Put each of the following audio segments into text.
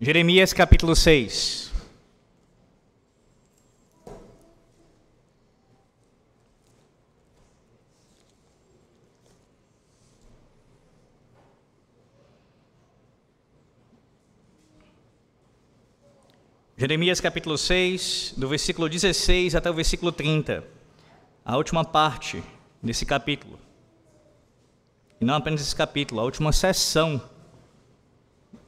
Jeremias capítulo 6. Jeremias capítulo 6, do versículo 16 até o versículo 30, a última parte desse capítulo. E não apenas esse capítulo, a última sessão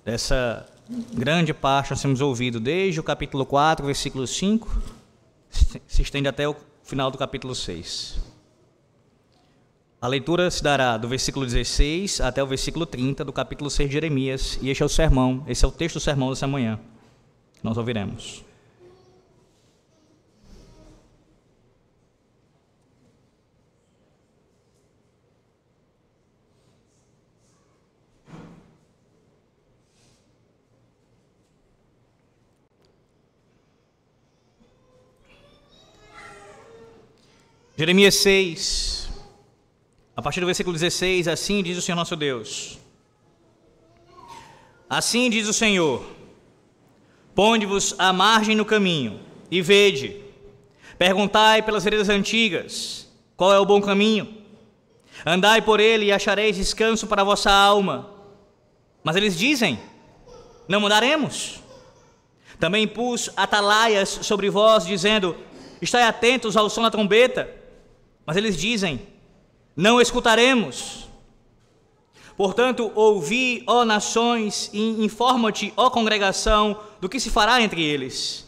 dessa grande parte nós temos ouvido, desde o capítulo 4, versículo 5, se estende até o final do capítulo 6. A leitura se dará do versículo 16 até o versículo 30 do capítulo 6 de Jeremias, e este é o sermão, esse é o texto do sermão dessa manhã. Nós ouviremos. Jeremias 6, a partir do versículo 16, assim diz o Senhor nosso Deus. Assim diz o Senhor: ponde-vos à margem no caminho, e vede, perguntai pelas veredas antigas, qual é o bom caminho? Andai por ele e achareis descanso para a vossa alma. Mas eles dizem: não andaremos. Também pus atalaias sobre vós, dizendo: estai atentos ao som da trombeta. Mas eles dizem: não escutaremos. Portanto, ouvi, ó nações, e informa-te, ó congregação, do que se fará entre eles.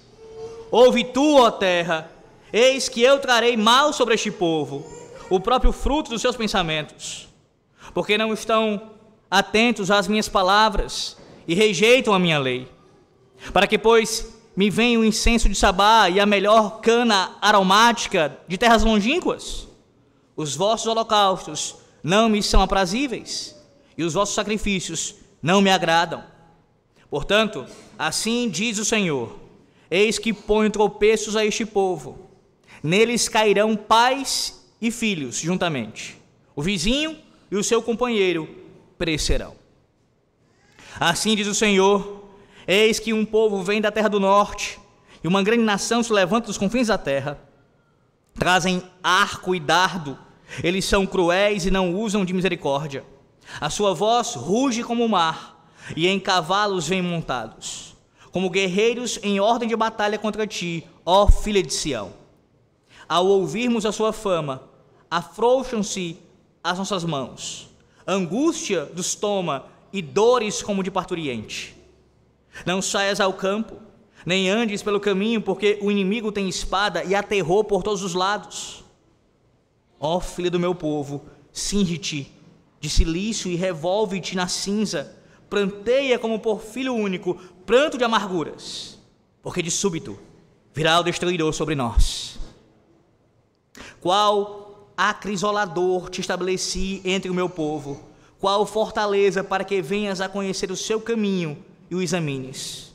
Ouve tu, ó terra, eis que eu trarei mal sobre este povo, o próprio fruto dos seus pensamentos, porque não estão atentos às minhas palavras e rejeitam a minha lei, para que, pois, me venha o incenso de Sabá e a melhor cana aromática de terras longínquas. Os vossos holocaustos não me são aprazíveis, e os vossos sacrifícios não me agradam. Portanto, assim diz o Senhor: eis que ponho tropeços a este povo, neles cairão pais e filhos juntamente, o vizinho e o seu companheiro perecerão. Assim diz o Senhor: eis que um povo vem da terra do norte, e uma grande nação se levanta dos confins da terra. Trazem arco e dardo, eles são cruéis e não usam de misericórdia. A sua voz ruge como o mar, e em cavalos vêm montados, como guerreiros em ordem de batalha contra ti, ó filha de Sião. Ao ouvirmos a sua fama, afrouxam-se as nossas mãos, angústia nos toma e dores como de parturiente. Não saias ao campo, nem andes pelo caminho, porque o inimigo tem espada e há terror por todos os lados. Ó filha do meu povo, cinge-te de cilício e revolve-te na cinza, pranteia como por filho único, pranto de amarguras, porque de súbito virá o destruidor sobre nós. Qual acrisolador te estabeleci entre o meu povo, qual fortaleza para que venhas a conhecer o seu caminho e o examines.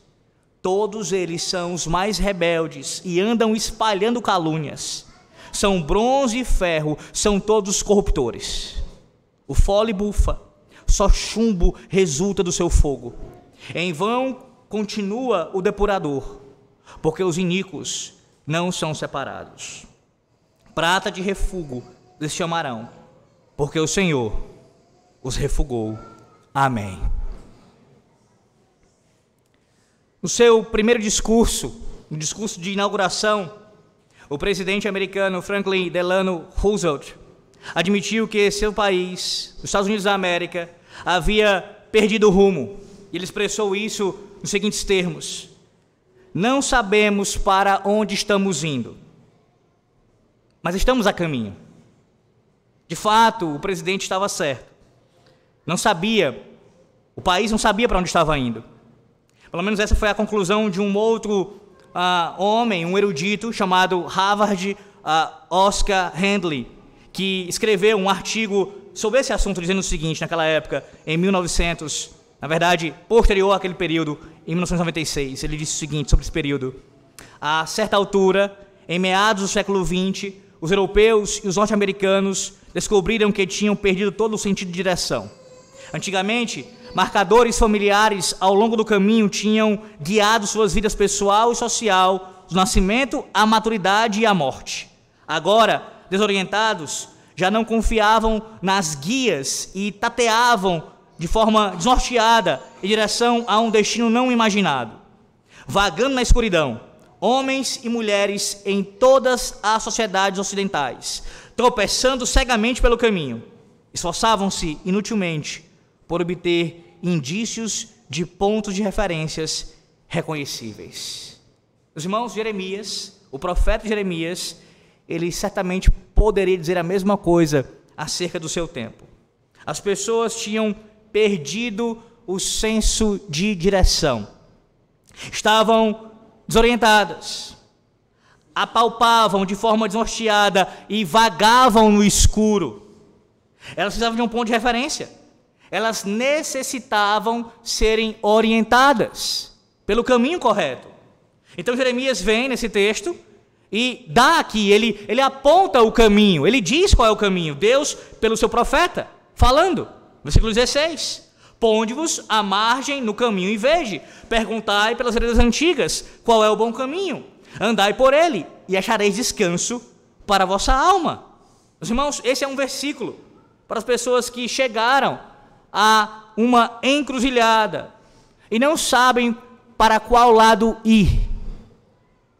Todos eles são os mais rebeldes e andam espalhando calúnias. São bronze e ferro, são todos corruptores. O fole bufa, só chumbo resulta do seu fogo. Em vão continua o depurador, porque os iníquos não são separados. Prata de refúgio lhes chamarão, porque o Senhor os refugou. Amém. No seu primeiro discurso, no discurso de inauguração, o presidente americano Franklin Delano Roosevelt admitiu que seu país, os Estados Unidos da América, havia perdido o rumo. E ele expressou isso nos seguintes termos: não sabemos para onde estamos indo, mas estamos a caminho. De fato, o presidente estava certo. Não sabia, o país não sabia para onde estava indo. Pelo menos essa foi a conclusão de um outro homem, um erudito chamado Harvard Oscar Handley, que escreveu um artigo sobre esse assunto, dizendo o seguinte, naquela época, em 1900, na verdade, posterior àquele período, em 1996, ele disse o seguinte sobre esse período: a certa altura, em meados do século XX, os europeus e os norte-americanos descobriram que tinham perdido todo o sentido de direção. Antigamente, marcadores familiares ao longo do caminho tinham guiado suas vidas pessoal e social, do nascimento à maturidade e à morte. Agora, desorientados, já não confiavam nas guias e tateavam de forma desnorteada em direção a um destino não imaginado. Vagando na escuridão, homens e mulheres em todas as sociedades ocidentais, tropeçando cegamente pelo caminho, esforçavam-se inutilmente por obter indícios de pontos de referências reconhecíveis. Os irmãos, Jeremias, o profeta Jeremias, ele certamente poderia dizer a mesma coisa acerca do seu tempo. As pessoas tinham perdido o senso de direção, estavam desorientadas, apalpavam de forma desnorteada e vagavam no escuro. Elas precisavam de um ponto de referência, elas necessitavam serem orientadas pelo caminho correto. Então Jeremias vem nesse texto e dá aqui, ele aponta o caminho, ele diz qual é o caminho, Deus pelo seu profeta, falando, versículo 16, ponde-vos à margem no caminho e veja, perguntai pelas veredas antigas, qual é o bom caminho, andai por ele e achareis descanso para a vossa alma. Meus irmãos, esse é um versículo para as pessoas que chegaram a uma encruzilhada e não sabem para qual lado ir.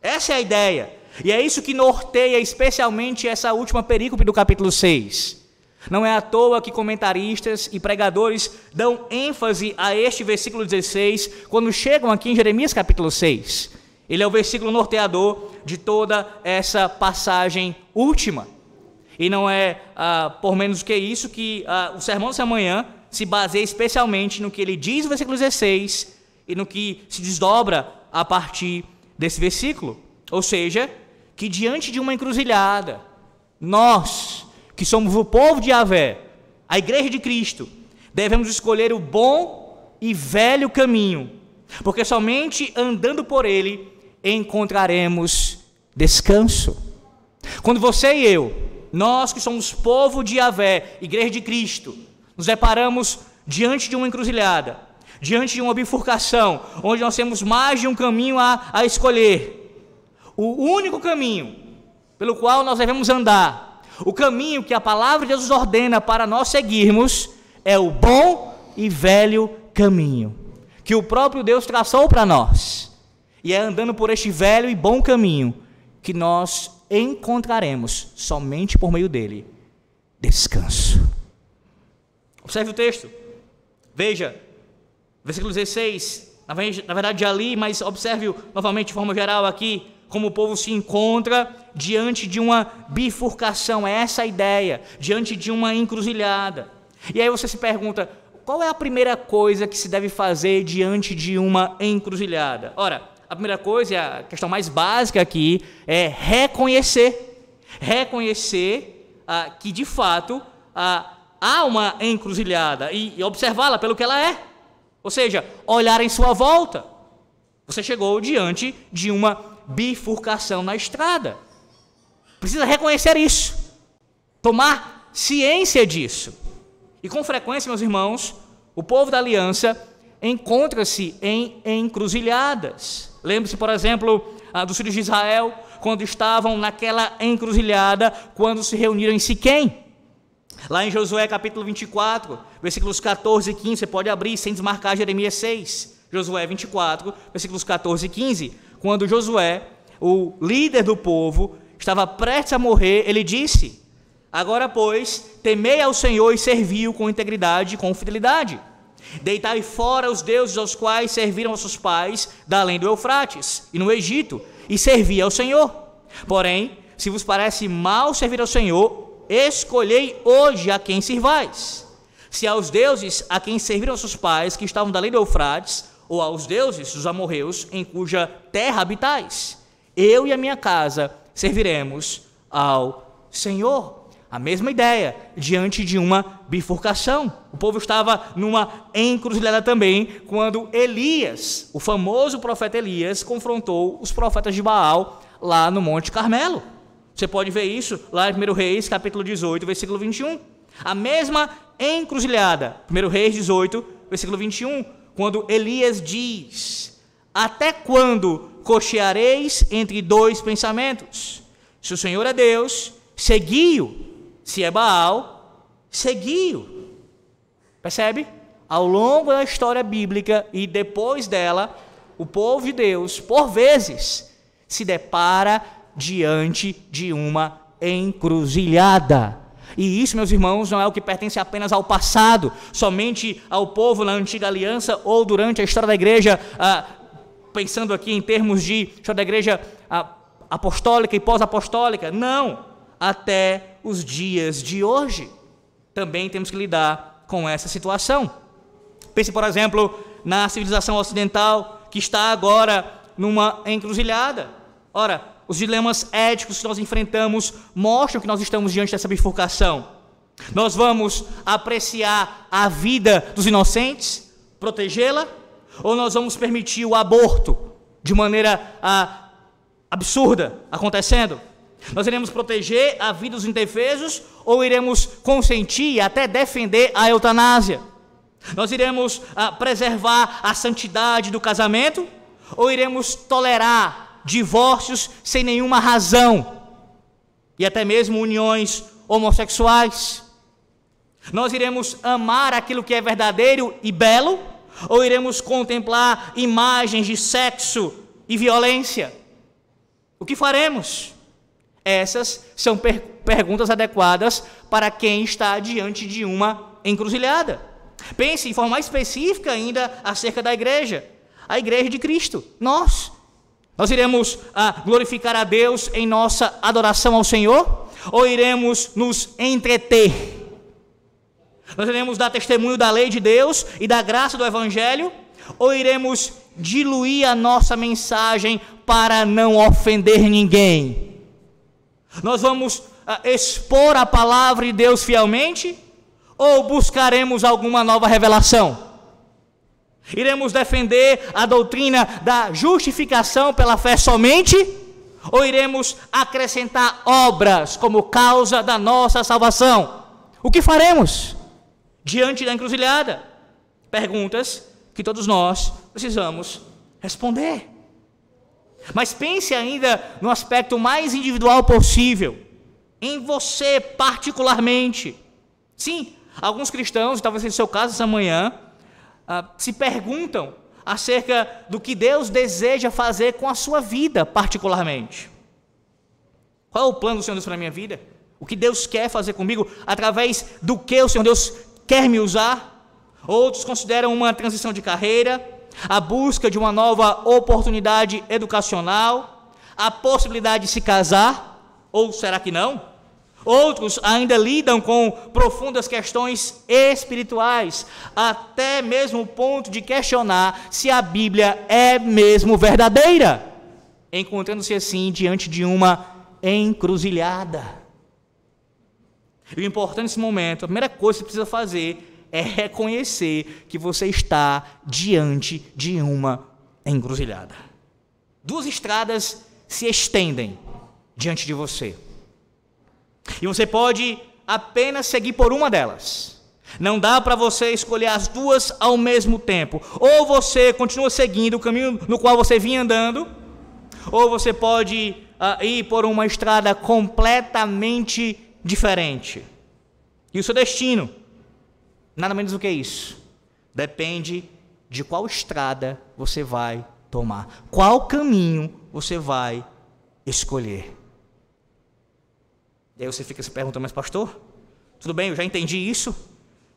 Essa é a ideia, e é isso que norteia especialmente essa última perícope do capítulo 6. Não é à toa que comentaristas e pregadores dão ênfase a este versículo 16 quando chegam aqui em Jeremias capítulo 6. Ele é o versículo norteador de toda essa passagem última. E não é por menos do que isso que o sermão dessa manhã se baseia especialmente no que ele diz no versículo 16 e no que se desdobra a partir desse versículo. Ou seja, que diante de uma encruzilhada, nós, que somos o povo de Yahvé, a igreja de Cristo, devemos escolher o bom e velho caminho, porque somente andando por ele encontraremos descanso. Quando você e eu, nós que somos povo de Yahvé, igreja de Cristo, nos deparamos diante de uma encruzilhada, diante de uma bifurcação, onde nós temos mais de um caminho a escolher, o único caminho pelo qual nós devemos andar, o caminho que a palavra de Deus ordena para nós seguirmos, é o bom e velho caminho, que o próprio Deus traçou para nós. E é andando por este velho e bom caminho que nós encontraremos, somente por meio dele, descanso. Observe o texto, veja, versículo 16, na verdade já li, mas observe novamente de forma geral aqui, como o povo se encontra diante de uma bifurcação, é essa a ideia, diante de uma encruzilhada. E aí você se pergunta, qual é a primeira coisa que se deve fazer diante de uma encruzilhada? Ora, a primeira coisa, a questão mais básica aqui, é reconhecer que de fato há uma encruzilhada e observá-la pelo que ela é, ou seja, olhar em sua volta. Você chegou diante de uma bifurcação na estrada, precisa reconhecer isso, tomar ciência disso. E com frequência, meus irmãos, o povo da aliança encontra-se em encruzilhadas. Lembre-se, por exemplo, dos filhos de Israel, quando estavam naquela encruzilhada, quando se reuniram em Siquém. Lá em Josué capítulo 24, versículos 14 e 15, você pode abrir sem desmarcar Jeremias 6. Josué 24, versículos 14 e 15. Quando Josué, o líder do povo, estava prestes a morrer, ele disse: agora, pois, temei ao Senhor e servi-o com integridade e com fidelidade. Deitai fora os deuses aos quais serviram nossos pais da além do Eufrates e no Egito, e servi ao Senhor. Porém, se vos parece mal servir ao Senhor, escolhei hoje a quem sirvais. Se aos deuses a quem serviram nossos pais, que estavam da além do Eufrates, ou aos deuses dos amorreus, em cuja terra habitais, eu e a minha casa serviremos ao Senhor. A mesma ideia, diante de uma bifurcação. O povo estava numa encruzilhada também, quando Elias, o famoso profeta Elias, confrontou os profetas de Baal lá no Monte Carmelo. Você pode ver isso lá em 1 Reis, capítulo 18, versículo 21. A mesma encruzilhada, 1 Reis 18, versículo 21, quando Elias diz: até quando cocheareis entre dois pensamentos? Se o Senhor é Deus, segui-o. Se é Baal, segui-o. Percebe? Ao longo da história bíblica e depois dela, o povo de Deus, por vezes, se depara diante de uma encruzilhada. E isso, meus irmãos, não é o que pertence apenas ao passado, somente ao povo na antiga aliança ou durante a história da igreja, pensando aqui em termos de história da igreja apostólica e pós-apostólica. Não, até os dias de hoje também temos que lidar com essa situação. Pense, por exemplo, na civilização ocidental, que está agora numa encruzilhada. Ora, os dilemas éticos que nós enfrentamos mostram que nós estamos diante dessa bifurcação. Nós vamos apreciar a vida dos inocentes, protegê-la, ou nós vamos permitir o aborto de maneira absurda acontecendo? Nós iremos proteger a vida dos indefesos ou iremos consentir e até defender a eutanásia? Nós iremos preservar a santidade do casamento ou iremos tolerar divórcios sem nenhuma razão e até mesmo uniões homossexuais? Nós iremos amar aquilo que é verdadeiro e belo ou iremos contemplar imagens de sexo e violência? O que faremos? Essas são perguntas adequadas para quem está diante de uma encruzilhada. Pense em forma mais específica ainda acerca da igreja, a igreja de Cristo, nós. Nós iremos glorificar a Deus em nossa adoração ao Senhor ou iremos nos entreter? Nós iremos dar testemunho da lei de Deus e da graça do Evangelho ou iremos diluir a nossa mensagem para não ofender ninguém? Nós vamos expor a palavra de Deus fielmente ou buscaremos alguma nova revelação? Iremos defender a doutrina da justificação pela fé somente ou iremos acrescentar obras como causa da nossa salvação? O que faremos diante da encruzilhada? Perguntas que todos nós precisamos responder. Mas pense ainda no aspecto mais individual possível, em você particularmente. Sim, alguns cristãos, talvez seja o seu caso essa manhã, se perguntam acerca do que Deus deseja fazer com a sua vida particularmente. Qual é o plano do Senhor Deus para a minha vida? O que Deus quer fazer comigo? Através do que o Senhor Deus quer me usar? Outros consideram uma transição de carreira, a busca de uma nova oportunidade educacional, a possibilidade de se casar, ou será que não? Outros ainda lidam com profundas questões espirituais, até mesmo o ponto de questionar se a Bíblia é mesmo verdadeira, encontrando-se assim diante de uma encruzilhada. E o importante nesse momento, a primeira coisa que você precisa fazer é reconhecer que você está diante de uma encruzilhada. Duas estradas se estendem diante de você. E você pode apenas seguir por uma delas. Não dá para você escolher as duas ao mesmo tempo. Ou você continua seguindo o caminho no qual você vinha andando, ou você pode ir por uma estrada completamente diferente. E o seu destino, nada menos do que isso, depende de qual estrada você vai tomar, qual caminho você vai escolher. E aí você fica se perguntando, mas pastor, tudo bem, eu já entendi isso,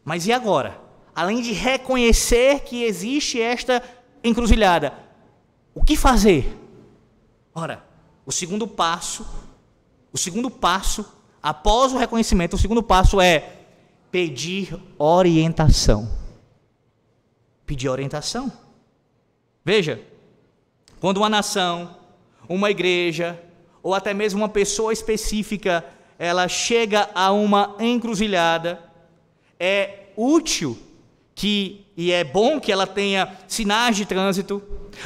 mas e agora? Além de reconhecer que existe esta encruzilhada, o que fazer? Ora, o segundo passo, após o reconhecimento, o segundo passo é pedir orientação. Pedir orientação. Veja, quando uma nação, uma igreja, ou até mesmo uma pessoa específica, ela chega a uma encruzilhada, é útil e é bom que ela tenha sinais de trânsito,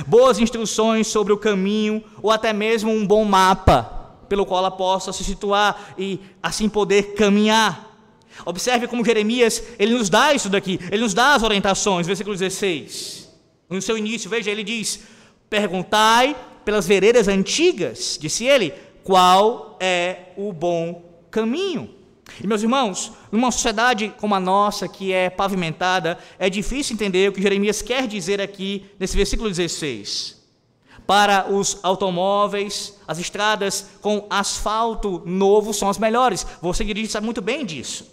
boas instruções sobre o caminho, ou até mesmo um bom mapa, pelo qual ela possa se situar e assim poder caminhar. Observe como Jeremias, ele nos dá isso daqui, ele nos dá as orientações, versículo 16. No seu início, veja, ele diz: perguntai pelas veredas antigas, disse ele, qual é o bom caminho. E, meus irmãos, numa sociedade como a nossa, que é pavimentada, é difícil entender o que Jeremias quer dizer aqui nesse versículo 16. Para os automóveis, as estradas com asfalto novo são as melhores. Você dirige sabe muito bem disso.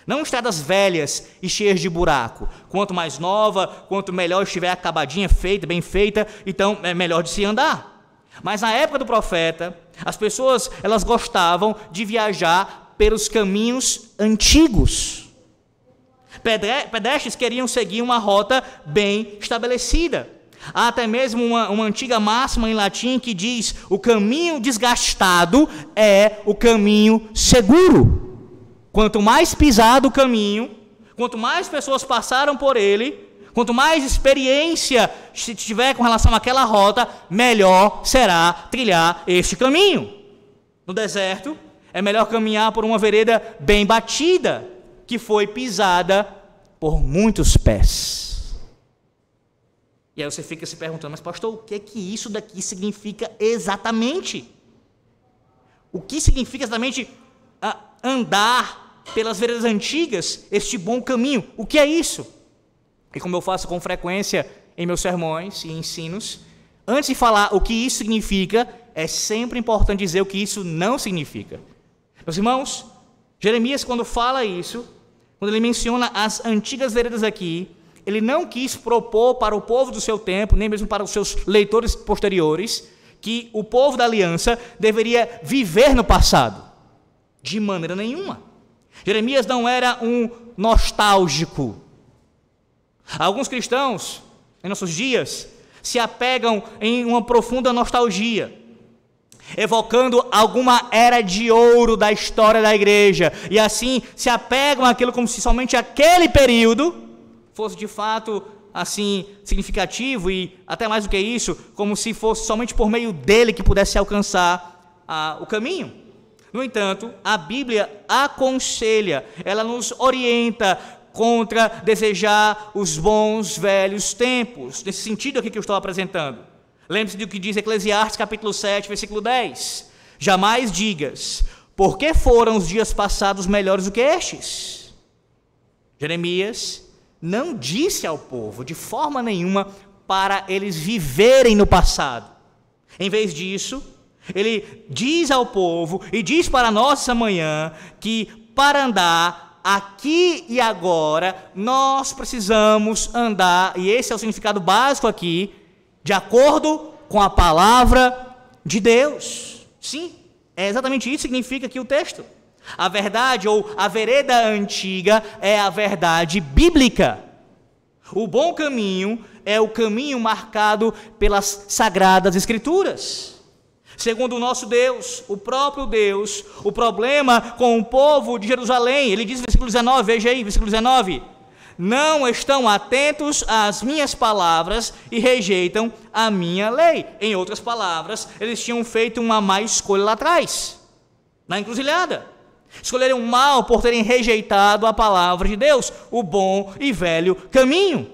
Não estradas velhas e cheias de buraco. Quanto mais nova, quanto melhor estiver acabadinha, feita, bem feita, então é melhor de se andar. Mas na época do profeta, as pessoas elas gostavam de viajar pelos caminhos antigos. Pedestres queriam seguir uma rota bem estabelecida. Há até mesmo uma antiga máxima em latim que diz: o caminho desgastado é o caminho seguro. Quanto mais pisado o caminho, quanto mais pessoas passaram por ele, quanto mais experiência se tiver com relação àquela rota, melhor será trilhar este caminho. No deserto, é melhor caminhar por uma vereda bem batida, que foi pisada por muitos pés. E aí você fica se perguntando: mas pastor, o que é que isso daqui significa exatamente? O que significa exatamente andar pelas veredas antigas, este bom caminho? O que é isso? E como eu faço com frequência em meus sermões e ensinos, antes de falar o que isso significa, é sempre importante dizer o que isso não significa. Meus irmãos, Jeremias, quando fala isso, quando ele menciona as antigas veredas aqui, ele não quis propor para o povo do seu tempo, nem mesmo para os seus leitores posteriores, que o povo da aliança deveria viver no passado. De maneira nenhuma. Jeremias não era um nostálgico. Alguns cristãos, em nossos dias, se apegam em uma profunda nostalgia, evocando alguma era de ouro da história da igreja, e assim se apegam àquilo como se somente aquele período fosse de fato assim significativo, e até mais do que isso, como se fosse somente por meio dele que pudesse alcançar o caminho. No entanto, a Bíblia aconselha, ela nos orienta contra desejar os bons velhos tempos, nesse sentido aqui que eu estou apresentando. Lembre-se do que diz Eclesiastes capítulo 7, versículo 10. Jamais digas: por que foram os dias passados melhores do que estes? Jeremias não disse ao povo, de forma nenhuma, para eles viverem no passado. Em vez disso, ele diz ao povo e diz para nós essa manhã que para andar aqui e agora, nós precisamos andar, e esse é o significado básico aqui, de acordo com a palavra de Deus. Sim, é exatamente isso que significa aqui o texto. A verdade, ou a vereda antiga, é a verdade bíblica. O bom caminho é o caminho marcado pelas Sagradas Escrituras. Segundo o nosso Deus, o próprio Deus, o problema com o povo de Jerusalém, ele diz no versículo 19, veja aí, versículo 19: não estão atentos às minhas palavras e rejeitam a minha lei. Em outras palavras, eles tinham feito uma má escolha lá atrás, na encruzilhada. Escolheram mal por terem rejeitado a palavra de Deus, o bom e velho caminho.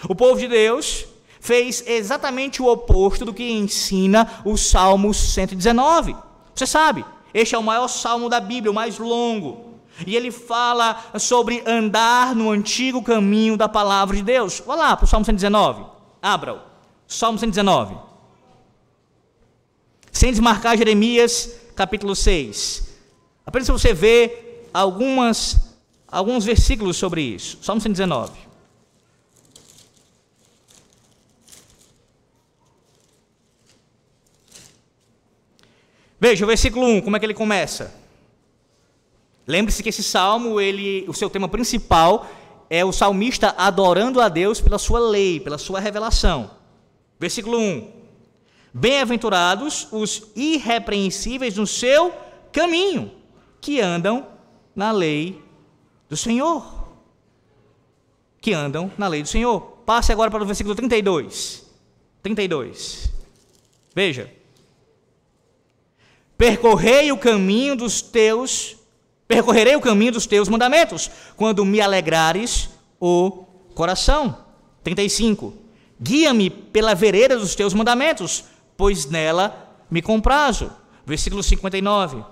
O povo de Deus fez exatamente o oposto do que ensina o Salmo 119. Você sabe, este é o maior salmo da Bíblia, o mais longo. E ele fala sobre andar no antigo caminho da palavra de Deus. Vá lá para o Salmo 119. Abra-o. Salmo 119. Sem desmarcar Jeremias, capítulo 6. Apenas para você ver alguns versículos sobre isso. Salmo 119. Veja o versículo 1, como é que ele começa? Lembre-se que esse salmo, o seu tema principal é o salmista adorando a Deus pela sua lei, pela sua revelação. Versículo 1. Bem-aventurados os irrepreensíveis no seu caminho, que andam na lei do Senhor. Que andam na lei do Senhor. Passe agora para o versículo 32. 32. Veja. Percorrei o caminho dos teus Percorrerei o caminho dos teus mandamentos, quando me alegrares o coração. 35. Guia-me pela vereda dos teus mandamentos, pois nela me comprazo. Versículo 59.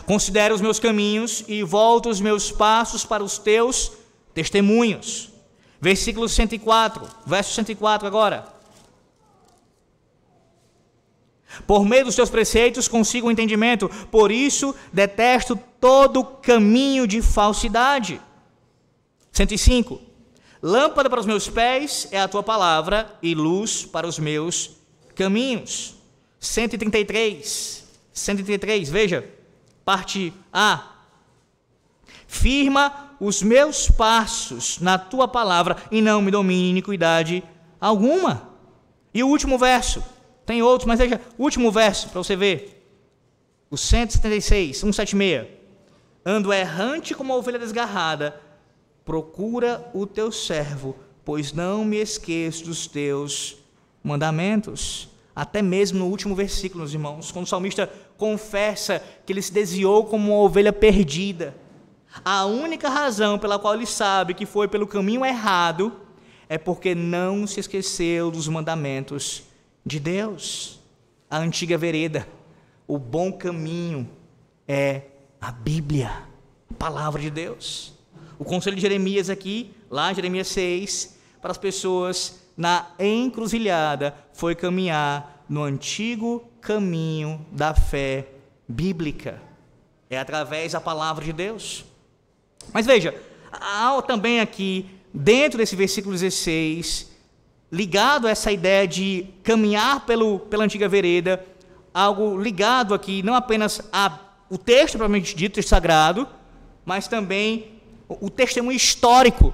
Considero os meus caminhos e volto os meus passos para os teus testemunhos. Versículo 104, verso 104 agora. Por meio dos teus preceitos consigo o entendimento, por isso detesto todo caminho de falsidade. 105. Lâmpada para os meus pés é a tua palavra e luz para os meus caminhos. 133, veja, parte A. Firma os meus passos na tua palavra e não me domine iniquidade alguma. E o último verso, tem outros, mas veja, o último verso para você ver. O 176, 176. Ando errante como a ovelha desgarrada, procura o teu servo, pois não me esqueço dos teus mandamentos. Até mesmo no último versículo, meus irmãos, quando o salmista confessa que ele se desviou como uma ovelha perdida, a única razão pela qual ele sabe que foi pelo caminho errado é porque não se esqueceu dos mandamentos de Deus. A antiga vereda, o bom caminho é a Bíblia, a palavra de Deus. O conselho de Jeremias aqui, lá em Jeremias 6, para as pessoas na encruzilhada, foi caminhar no antigo caminho da fé bíblica. É através da palavra de Deus. Mas veja, há também aqui, dentro desse versículo 16, ligado a essa ideia de caminhar pela antiga vereda, algo ligado aqui, não apenas ao texto propriamente dito, texto sagrado, mas também o testemunho histórico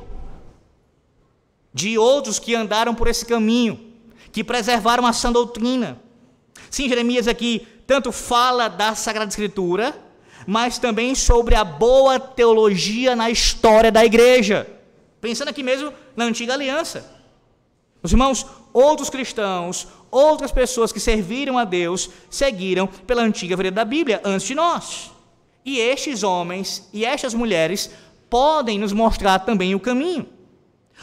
de outros que andaram por esse caminho, que preservaram a sã doutrina. Sim, Jeremias aqui tanto fala da Sagrada Escritura, mas também sobre a boa teologia na história da igreja. Pensando aqui mesmo na antiga aliança. Meus irmãos, outros cristãos, outras pessoas que serviram a Deus, seguiram pela antiga vereda da Bíblia antes de nós. E estes homens e estas mulheres podem nos mostrar também o caminho.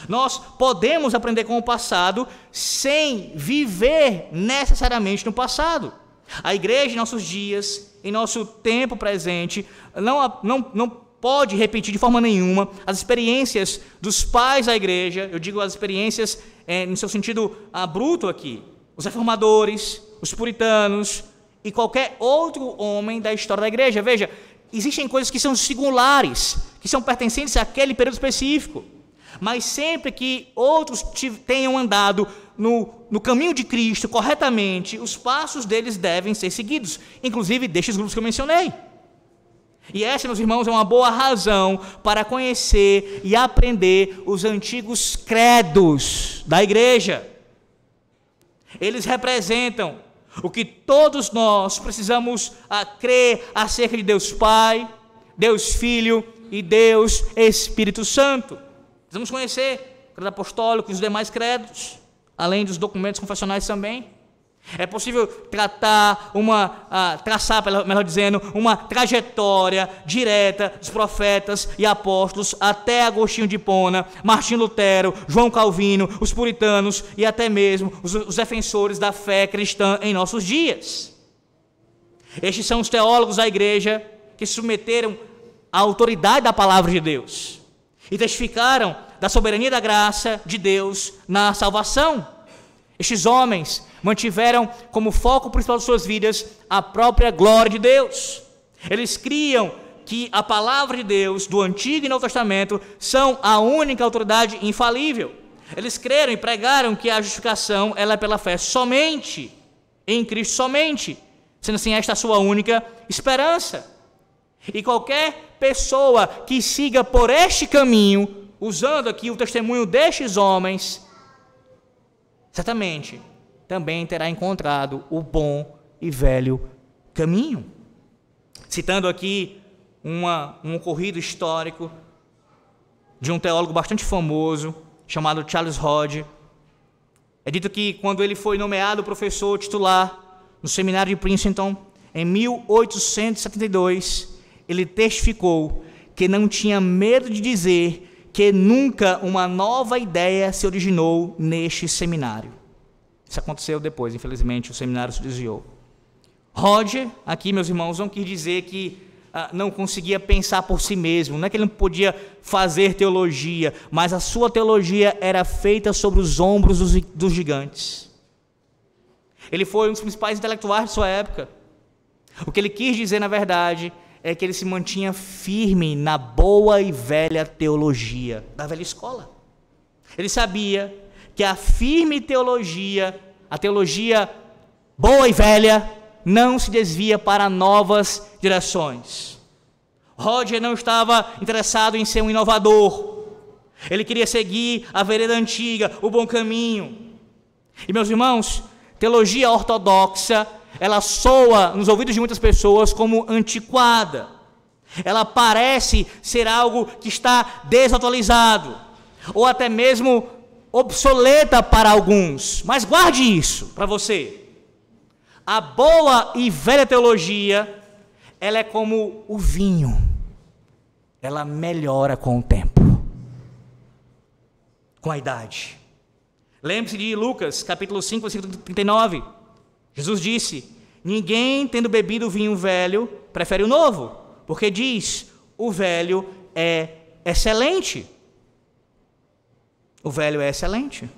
Nós podemos aprender com o passado sem viver necessariamente no passado. A igreja em nossos dias, em nosso tempo presente, não pode repetir de forma nenhuma as experiências dos pais da igreja. Eu digo as experiências no seu sentido bruto aqui. Os reformadores, os puritanos e qualquer outro homem da história da igreja. Veja, existem coisas que são singulares, que são pertencentes àquele período específico. Mas sempre que outros tenham andado no caminho de Cristo corretamente, os passos deles devem ser seguidos, inclusive destes grupos que eu mencionei. E essa, meus irmãos, é uma boa razão para conhecer e aprender os antigos credos da igreja. Eles representam o que todos nós precisamos crer acerca de Deus Pai, Deus Filho e Deus Espírito Santo. Precisamos conhecer o credo apostólico e os demais credos, além dos documentos confessionais também. É possível traçar, melhor dizendo, uma trajetória direta dos profetas e apóstolos até Agostinho de Hipona, Martinho Lutero, João Calvino, os puritanos e até mesmo os defensores da fé cristã em nossos dias. Estes são os teólogos da igreja que se submeteram à autoridade da palavra de Deus e testificaram da soberania da graça de Deus na salvação. Estes homens mantiveram como foco principal de suas vidas a própria glória de Deus. Eles criam que a palavra de Deus do Antigo e Novo Testamento são a única autoridade infalível. Eles creram e pregaram que a justificação ela é pela fé somente, em Cristo somente, sendo assim esta a sua única esperança. E qualquer pessoa que siga por este caminho, usando aqui o testemunho destes homens, certamente também terá encontrado o bom e velho caminho. Citando aqui um ocorrido histórico de um teólogo bastante famoso, chamado Charles Hodge. É dito que quando ele foi nomeado professor titular no seminário de Princeton, em 1872, ele testificou que não tinha medo de dizer que nunca uma nova ideia se originou neste seminário. Isso aconteceu depois, infelizmente, o seminário se desviou. Roger, aqui, meus irmãos, não quis dizer que não conseguia pensar por si mesmo, não é que ele não podia fazer teologia, mas a sua teologia era feita sobre os ombros dos gigantes. Ele foi um dos principais intelectuais de sua época. O que ele quis dizer, na verdade, é que ele se mantinha firme na boa e velha teologia, da velha escola. Ele sabia que a firme teologia, a teologia boa e velha, não se desvia para novas direções. Roger não estava interessado em ser um inovador. Ele queria seguir a vereda antiga, o bom caminho. E, meus irmãos, teologia ortodoxa, ela soa nos ouvidos de muitas pessoas como antiquada. Ela parece ser algo que está desatualizado, ou até mesmo obsoleta para alguns. Mas guarde isso para você. A boa e velha teologia, ela é como o vinho. Ela melhora com o tempo, com a idade. Lembre-se de Lucas, capítulo 5, versículo 39. Jesus disse: ninguém, tendo bebido o vinho velho, prefere o novo, porque diz, o velho é excelente. O velho é excelente.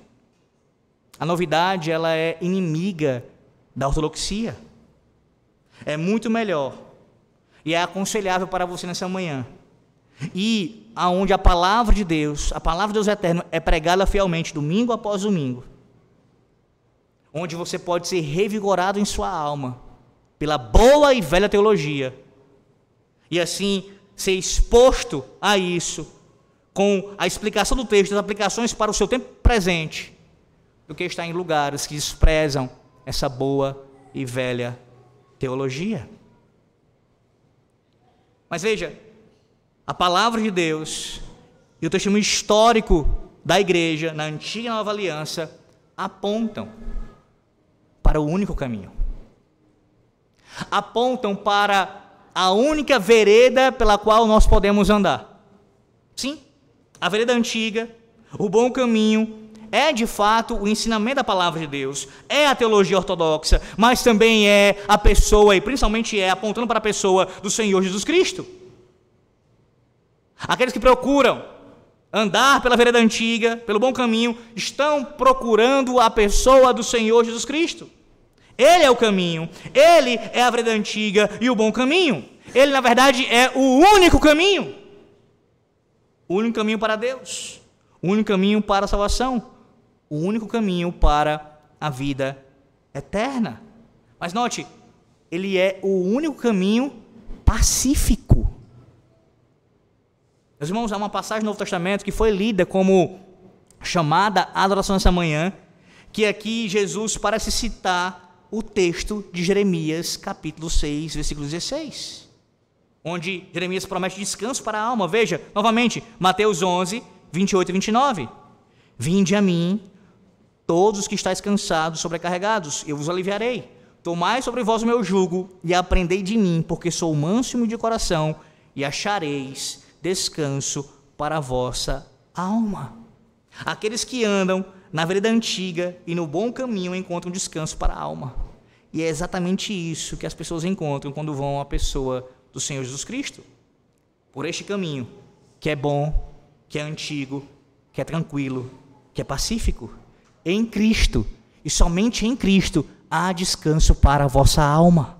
A novidade, ela é inimiga da ortodoxia. É muito melhor e é aconselhável para você nessa manhã. E aonde a palavra de Deus eterno, é pregada fielmente, domingo após domingo, onde você pode ser revigorado em sua alma pela boa e velha teologia, e assim ser exposto a isso, com a explicação do texto, as aplicações para o seu tempo presente, do que estar em lugares que desprezam essa boa e velha teologia. Mas veja, a palavra de Deus e o testemunho histórico da igreja, na antiga e nova aliança, apontam para o único caminho. Apontam para a única vereda pela qual nós podemos andar. Sim, a vereda antiga, o bom caminho, é de fato o ensinamento da palavra de Deus, é a teologia ortodoxa, mas também é a pessoa, e principalmente é apontando para a pessoa do Senhor Jesus Cristo. Aqueles que procuram andar pela vereda antiga, pelo bom caminho, estão procurando a pessoa do Senhor Jesus Cristo. Ele é o caminho, Ele é a vereda antiga e o bom caminho. Ele, na verdade, é o único caminho. O único caminho para Deus, o único caminho para a salvação, o único caminho para a vida eterna. Mas note, Ele é o único caminho pacífico. Meus irmãos, há uma passagem do Novo Testamento que foi lida como chamada adoração nessa manhã, que aqui Jesus parece citar o texto de Jeremias, capítulo 6, versículo 16, onde Jeremias promete descanso para a alma. Veja, novamente, Mateus 11, 28 e 29. Vinde a mim, todos os que estáis cansados, sobrecarregados, eu vos aliviarei. Tomai sobre vós o meu jugo e aprendei de mim, porque sou manso e humilde de coração, e achareis descanso para a vossa alma. Aqueles que andam na vereda antiga e no bom caminho encontram descanso para a alma. E é exatamente isso que as pessoas encontram quando vão à pessoa do Senhor Jesus Cristo. Por este caminho, que é bom, que é antigo, que é tranquilo, que é pacífico. Em Cristo, e somente em Cristo, há descanso para a vossa alma.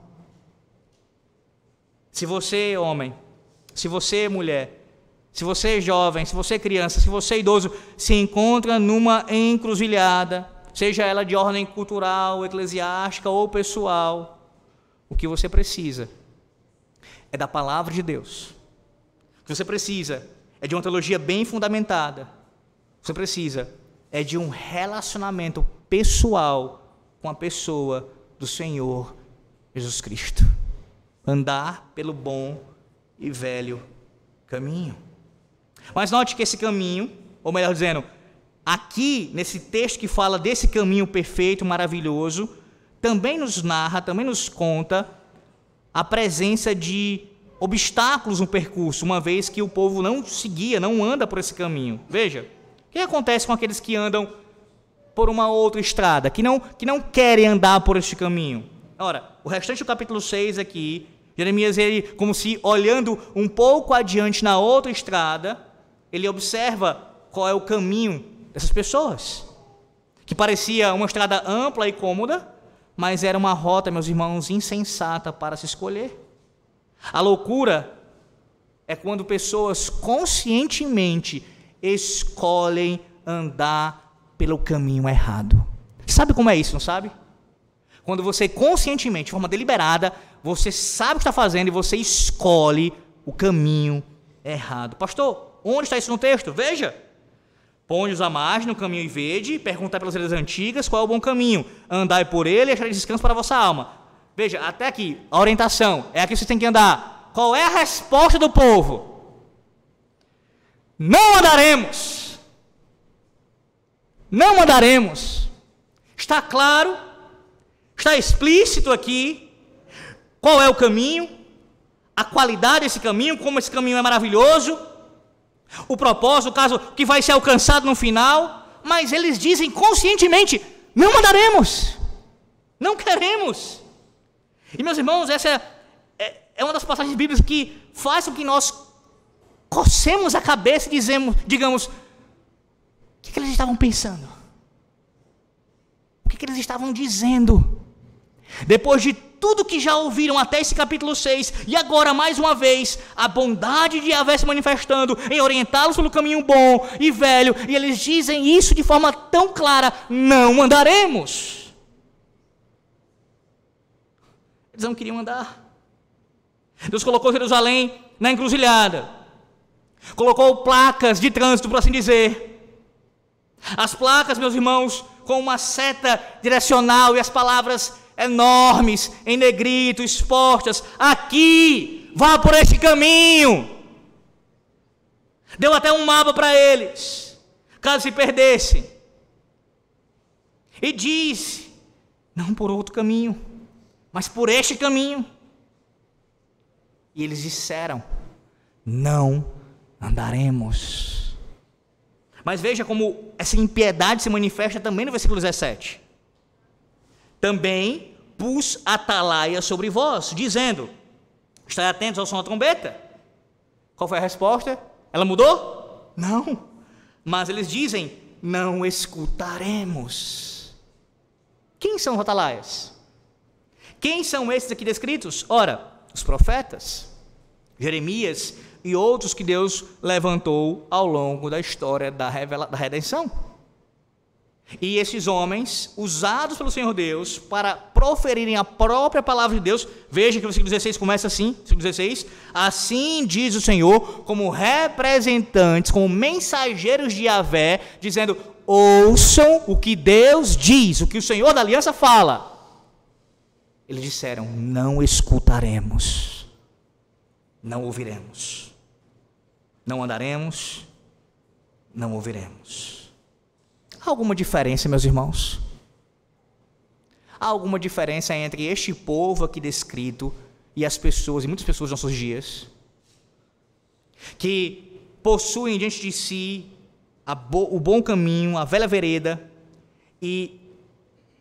Se você, homem, se você, mulher, se você, jovem, se você, criança, se você, idoso, se encontra numa encruzilhada, seja ela de ordem cultural, eclesiástica ou pessoal, o que você precisa é da palavra de Deus. O que você precisa é de uma teologia bem fundamentada. O que você precisa é de um relacionamento pessoal com a pessoa do Senhor Jesus Cristo. Andar pelo bom e velho caminho. Mas note que esse caminho, ou melhor dizendo, aqui nesse texto que fala desse caminho perfeito, maravilhoso, também nos narra, também nos conta a presença de obstáculos no percurso, uma vez que o povo não seguia, não anda por esse caminho. Veja, o que acontece com aqueles que andam por uma outra estrada, que não querem andar por este caminho? Ora, o restante do capítulo 6 aqui, Jeremias, ele, como se olhando um pouco adiante na outra estrada, ele observa qual é o caminho dessas pessoas, que parecia uma estrada ampla e cômoda, mas era uma rota, meus irmãos, insensata para se escolher. A loucura é quando pessoas conscientemente escolhem andar pelo caminho errado. Sabe como é isso, não sabe? Quando você conscientemente, de forma deliberada, você sabe o que está fazendo e você escolhe o caminho errado. Pastor, onde está isso no texto? Veja. Ponde-os à margem no caminho e vede, perguntai pelas veredas antigas qual é o bom caminho. Andai por ele e achareis descanso para a vossa alma. Veja, até aqui, a orientação, é aqui que você tem que andar. Qual é a resposta do povo? Não andaremos. Não andaremos. Está claro, está explícito aqui qual é o caminho, a qualidade desse caminho, como esse caminho é maravilhoso, o propósito, o caso que vai ser alcançado no final, mas eles dizem conscientemente, não andaremos, não queremos. E meus irmãos, essa é uma das passagens bíblicas que faz com que nós cocemos a cabeça e digamos, o que eles estavam pensando? O que eles estavam dizendo? Depois de tudo que já ouviram até esse capítulo 6, e agora mais uma vez, a bondade de Yahvé se manifestando em orientá-los pelo caminho bom e velho, e eles dizem isso de forma tão clara, não andaremos. Eles não queriam andar. Deus colocou Jerusalém na encruzilhada, colocou placas de trânsito, por assim dizer. As placas, meus irmãos, com uma seta direcional e as palavras enormes, em negrito, expostas, aqui, vá por este caminho. Deu até um mapa para eles, caso se perdessem. E disse, não por outro caminho, mas por este caminho. E eles disseram, não andaremos. Mas veja como essa impiedade se manifesta também no versículo 17. Também pus atalaia sobre vós, dizendo, estai atentos ao som da trombeta. Qual foi a resposta? Ela mudou? Não. Mas eles dizem, não escutaremos. Quem são os atalaias? Quem são esses aqui descritos? Ora, os profetas, Jeremias e outros que Deus levantou ao longo da história da redenção. E esses homens, usados pelo Senhor Deus para proferirem a própria palavra de Deus, veja que o versículo 16 começa assim, versículo 16, assim diz o Senhor, como representantes, como mensageiros de Yahvé, dizendo, ouçam o que Deus diz, o que o Senhor da aliança fala. Eles disseram, não escutaremos, não ouviremos, não andaremos, não ouviremos. Há alguma diferença, meus irmãos? Há alguma diferença entre este povo aqui descrito e as pessoas, e muitas pessoas nos nossos dias, que possuem diante de si o bom caminho, a velha vereda, e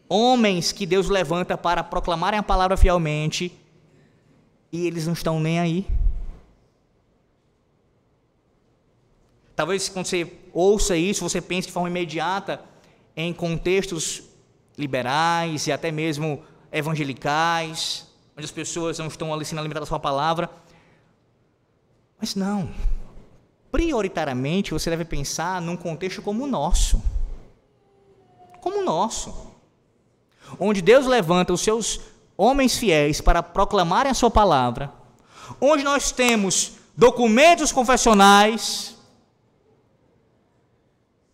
homens que Deus levanta para proclamarem a palavra fielmente, e eles não estão nem aí? Talvez quando você ouça isso, você pense de forma imediata em contextos liberais e até mesmo evangelicais, onde as pessoas não estão ali sendo alimentadas com a palavra. Mas não. Prioritariamente, você deve pensar num contexto como o nosso. Como o nosso. Onde Deus levanta os seus homens fiéis para proclamarem a sua palavra. Onde nós temos documentos confessionais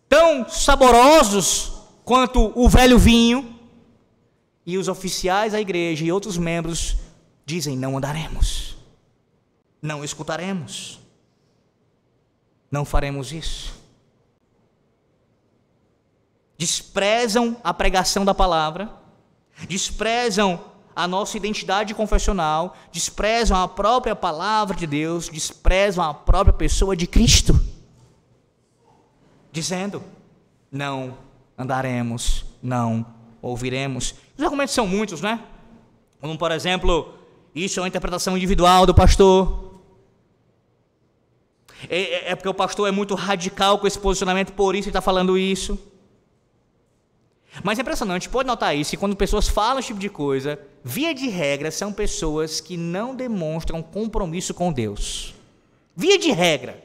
tão saborosos quanto o velho vinho, e os oficiais da igreja e outros membros dizem, não andaremos, não escutaremos, não faremos isso. Desprezam a pregação da palavra, desprezam a nossa identidade confessional, desprezam a própria palavra de Deus, desprezam a própria pessoa de Cristo, dizendo: não andaremos, não ouviremos. Os argumentos são muitos, né? Como, por exemplo, isso é uma interpretação individual do pastor. É porque o pastor é muito radical com esse posicionamento, por isso ele está falando isso. Mas é impressionante, pode notar isso, que quando pessoas falam esse tipo de coisa, via de regra, são pessoas que não demonstram compromisso com Deus. Via de regra.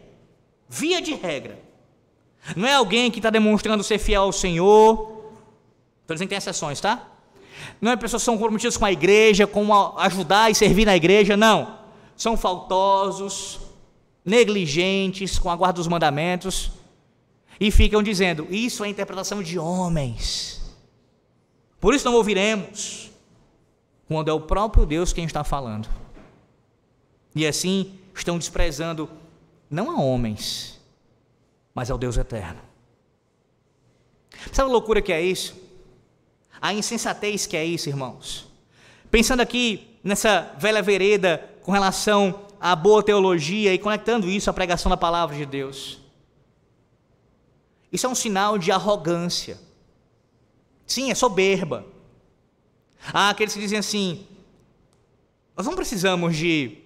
Não é alguém que está demonstrando ser fiel ao Senhor. Estou dizendo que tem exceções, tá? Não é pessoas que são comprometidas com a igreja, com ajudar e servir na igreja, não. São faltosos, negligentes com a guarda dos mandamentos, e ficam dizendo: isso é interpretação de homens, por isso não ouviremos, quando é o próprio Deus quem está falando. E assim estão desprezando não a homens, mas ao Deus eterno. Sabe a loucura que é isso? A insensatez que é isso, irmãos? Pensando aqui nessa velha vereda com relação à boa teologia e conectando isso à pregação da palavra de Deus. Isso é um sinal de arrogância. Sim, é soberba. Há aqueles que dizem assim: nós não precisamos de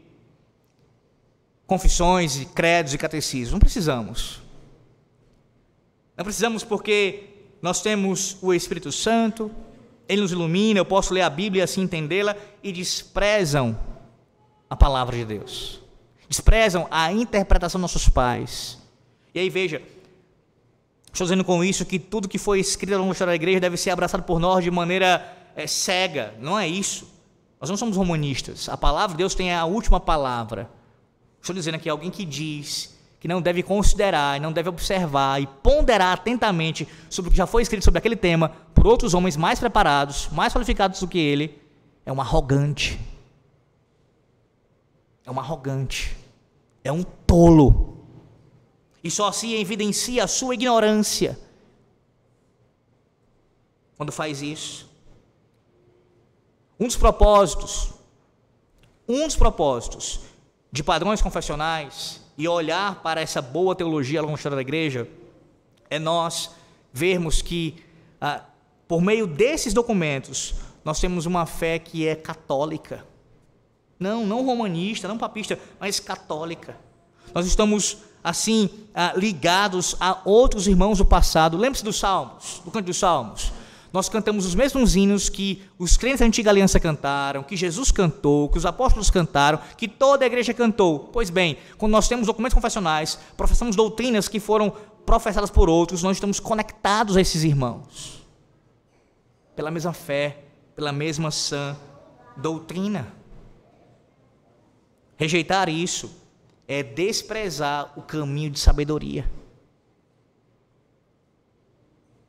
confissões, e credos e catecismos. Não precisamos. Não precisamos porque nós temos o Espírito Santo, Ele nos ilumina, eu posso ler a Bíblia e assim entendê-la, e desprezam a palavra de Deus. Desprezam a interpretação dos nossos pais. E aí veja, estou dizendo com isso que tudo que foi escrito ao longo da história da igreja deve ser abraçado por nós de maneira cega. Não é isso. Nós não somos romanistas. A palavra de Deus tem a última palavra. Estou dizendo aqui alguém que diz que não deve considerar, não deve observar e ponderar atentamente sobre o que já foi escrito sobre aquele tema por outros homens mais preparados, mais qualificados do que ele, é um arrogante. É um arrogante. É um tolo. E só assim evidencia a sua ignorância quando faz isso. Um dos propósitos de padrões confessionais e olhar para essa boa teologia ao longo da história da igreja é nós vermos que, por meio desses documentos, nós temos uma fé que é católica. Não romanista, não papista, mas católica. Nós estamos, assim, ligados a outros irmãos do passado. Lembre-se dos Salmos, do canto dos Salmos. Nós cantamos os mesmos hinos que os crentes da antiga aliança cantaram, que Jesus cantou, que os apóstolos cantaram, que toda a igreja cantou. Pois bem, quando nós temos documentos confessionais, professamos doutrinas que foram professadas por outros, nós estamos conectados a esses irmãos, pela mesma fé, pela mesma sã doutrina. Rejeitar isso é desprezar o caminho de sabedoria.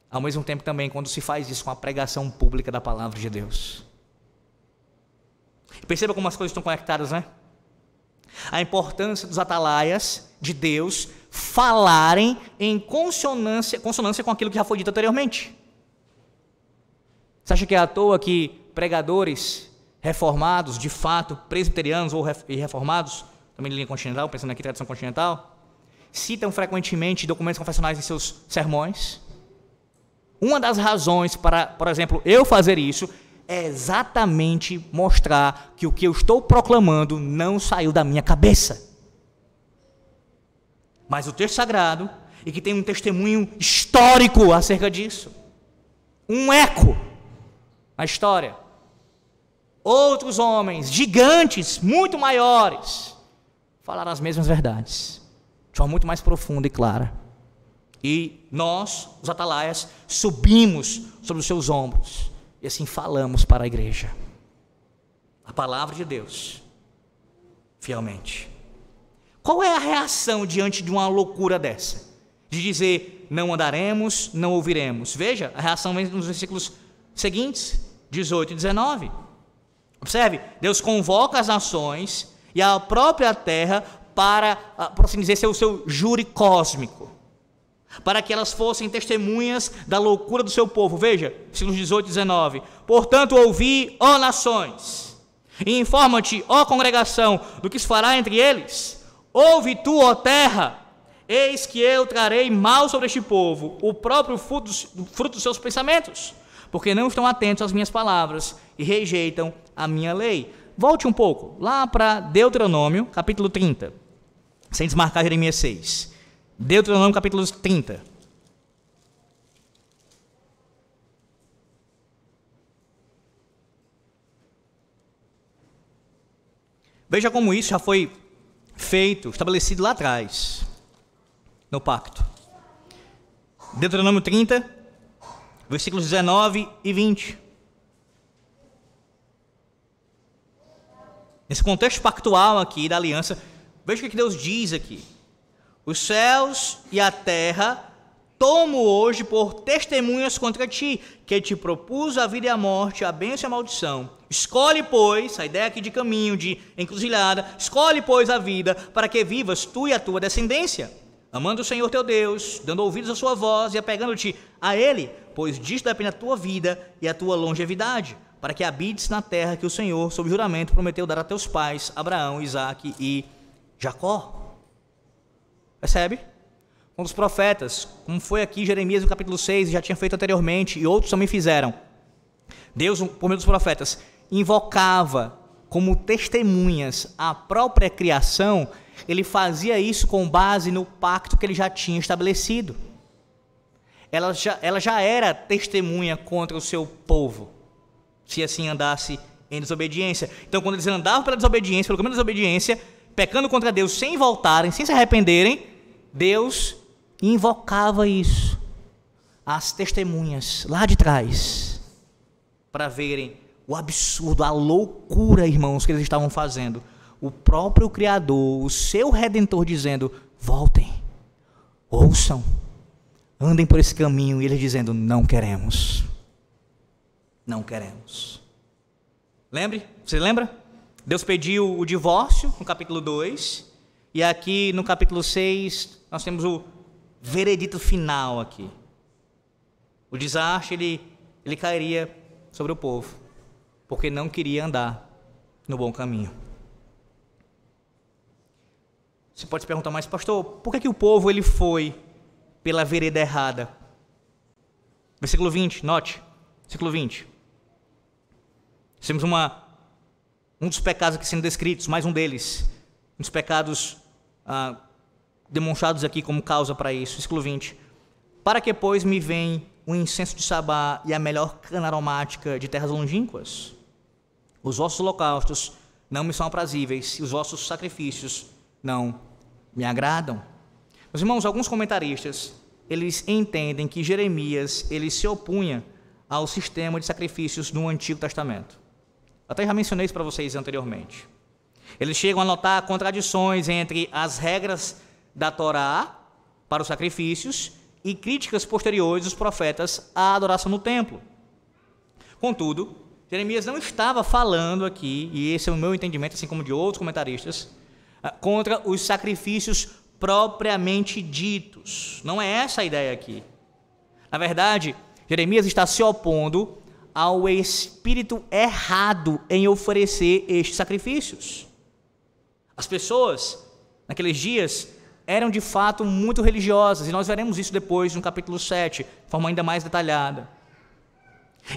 Ao mesmo tempo também, quando se faz isso com a pregação pública da palavra de Deus. Perceba como as coisas estão conectadas, né? A importância dos atalaias de Deus falarem em consonância com aquilo que já foi dito anteriormente. Você acha que é à toa que pregadores reformados, de fato, presbiterianos ou reformados, também de linha continental, pensando aqui em tradição continental, citam frequentemente documentos confessionais em seus sermões? Uma das razões para, por exemplo, eu fazer isso é exatamente mostrar que o que eu estou proclamando não saiu da minha cabeça. Mas o texto sagrado, e que tem um testemunho histórico acerca disso, um eco na história. Outros homens, gigantes, muito maiores, falaram as mesmas verdades, de forma muito mais profunda e clara. E nós, os atalaias, subimos sobre os seus ombros e assim falamos para a igreja a palavra de Deus, fielmente. Qual é a reação diante de uma loucura dessa? De dizer, não andaremos, não ouviremos. Veja, a reação vem nos versículos seguintes, 18 e 19. Observe, Deus convoca as nações e a própria terra para, por assim dizer, ser o seu júri cósmico. para que elas fossem testemunhas da loucura do seu povo. Veja, versículos 18 e 19. Portanto, ouvi, ó nações, e informa-te, ó congregação, do que se fará entre eles. Ouve tu, ó terra, eis que eu trarei mal sobre este povo, o próprio fruto dos seus pensamentos, porque não estão atentos às minhas palavras e rejeitam a minha lei. Volte um pouco, lá para Deuteronômio, capítulo 30, sem desmarcar Jeremias 6. Deuteronômio, capítulo 30. Veja como isso já foi feito, estabelecido lá atrás, no pacto. Deuteronômio 30, versículos 19 e 20. Nesse contexto pactual aqui da aliança, veja o que Deus diz aqui. Os céus e a terra tomo hoje por testemunhas contra ti, que te propus a vida e a morte, a bênção e a maldição. Escolhe, pois, a ideia aqui de caminho, de encruzilhada, escolhe, pois, a vida, para que vivas tu e a tua descendência, amando o Senhor teu Deus, dando ouvidos à sua voz e apegando-te a Ele, pois disto depende a tua vida e a tua longevidade, para que habites na terra que o Senhor, sob juramento, prometeu dar a teus pais, Abraão, Isaque e Jacó. Percebe? Um dos profetas, como foi aqui Jeremias no capítulo 6, já tinha feito anteriormente, e outros também fizeram. Deus, por meio dos profetas, invocava como testemunhas a própria criação. Ele fazia isso com base no pacto que ele já tinha estabelecido. Ela já era testemunha contra o seu povo, se assim andasse em desobediência. Então, quando eles andavam pela desobediência, pelo caminho da desobediência, pecando contra Deus sem voltarem, sem se arrependerem, Deus invocava isso, as testemunhas lá de trás, para verem o absurdo, a loucura, irmãos, que eles estavam fazendo. O próprio Criador, o seu Redentor, dizendo: voltem, ouçam, andem por esse caminho, e eles dizendo: não queremos, não queremos. Você lembra? Deus pediu o divórcio no capítulo 2, e aqui no capítulo 6 nós temos o veredito final aqui. O desastre ele cairia sobre o povo, porque não queria andar no bom caminho. Você pode se perguntar, mas pastor, por que o povo ele foi pela vereda errada? Versículo 20, note, versículo 20. Temos um dos pecados aqui sendo descritos, mais um deles, um dos pecados demonstrados aqui como causa para isso. Versículo 20. Para que, pois, me vem o incenso de Sabá e a melhor cana aromática de terras longínquas? Os vossos holocaustos não me são aprazíveis, e os vossos sacrifícios não me agradam. Meus irmãos, alguns comentaristas, eles entendem que Jeremias, ele se opunha ao sistema de sacrifícios no Antigo Testamento. Até já mencionei isso para vocês anteriormente. Eles chegam a notar contradições entre as regras da Torá para os sacrifícios e críticas posteriores dos profetas à adoração no templo. Contudo, Jeremias não estava falando aqui, e esse é o meu entendimento, assim como de outros comentaristas, contra os sacrifícios propriamente ditos. Não é essa a ideia aqui. Na verdade, Jeremias está se opondo ao espírito errado em oferecer estes sacrifícios. As pessoas, naqueles dias, eram de fato muito religiosas, e nós veremos isso depois no capítulo 7, de forma ainda mais detalhada.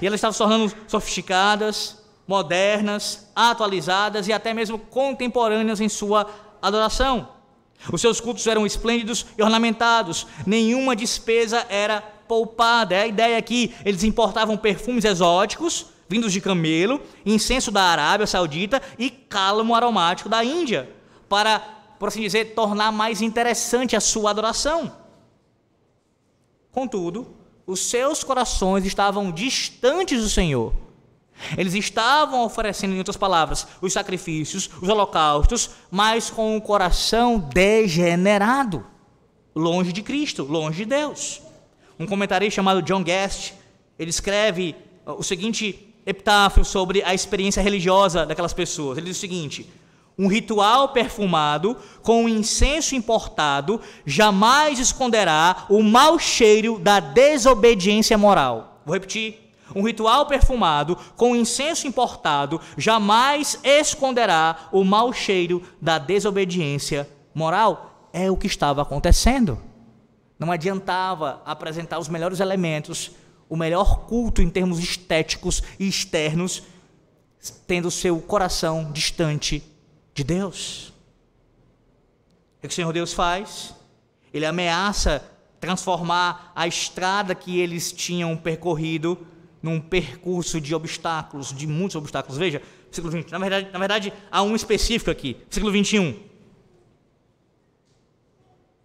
E elas estavam se tornando sofisticadas, modernas, atualizadas e até mesmo contemporâneas em sua adoração. Os seus cultos eram esplêndidos e ornamentados, nenhuma despesa era poupada. É a ideia aqui, eles importavam perfumes exóticos, vindos de camelo, incenso da Arábia Saudita e cálamo aromático da Índia, para, por assim dizer, tornar mais interessante a sua adoração. Contudo, os seus corações estavam distantes do Senhor. Eles estavam oferecendo, em outras palavras, os sacrifícios, os holocaustos, mas com o coração degenerado, longe de Cristo, longe de Deus. Um comentarista chamado John Guest, ele escreve o seguinte epitáfio sobre a experiência religiosa daquelas pessoas. Ele diz o seguinte: Um ritual perfumado com incenso importado jamais esconderá o mau cheiro da desobediência moral. Vou repetir. Um ritual perfumado com incenso importado jamais esconderá o mau cheiro da desobediência moral. É o que estava acontecendo. Não adiantava apresentar os melhores elementos, o melhor culto em termos estéticos e externos, tendo seu coração distante de Deus. O que o Senhor Deus faz? Ele ameaça transformar a estrada que eles tinham percorrido num percurso de obstáculos, de muitos obstáculos. Veja, versículo 20. Na verdade, há um específico aqui. Versículo 21.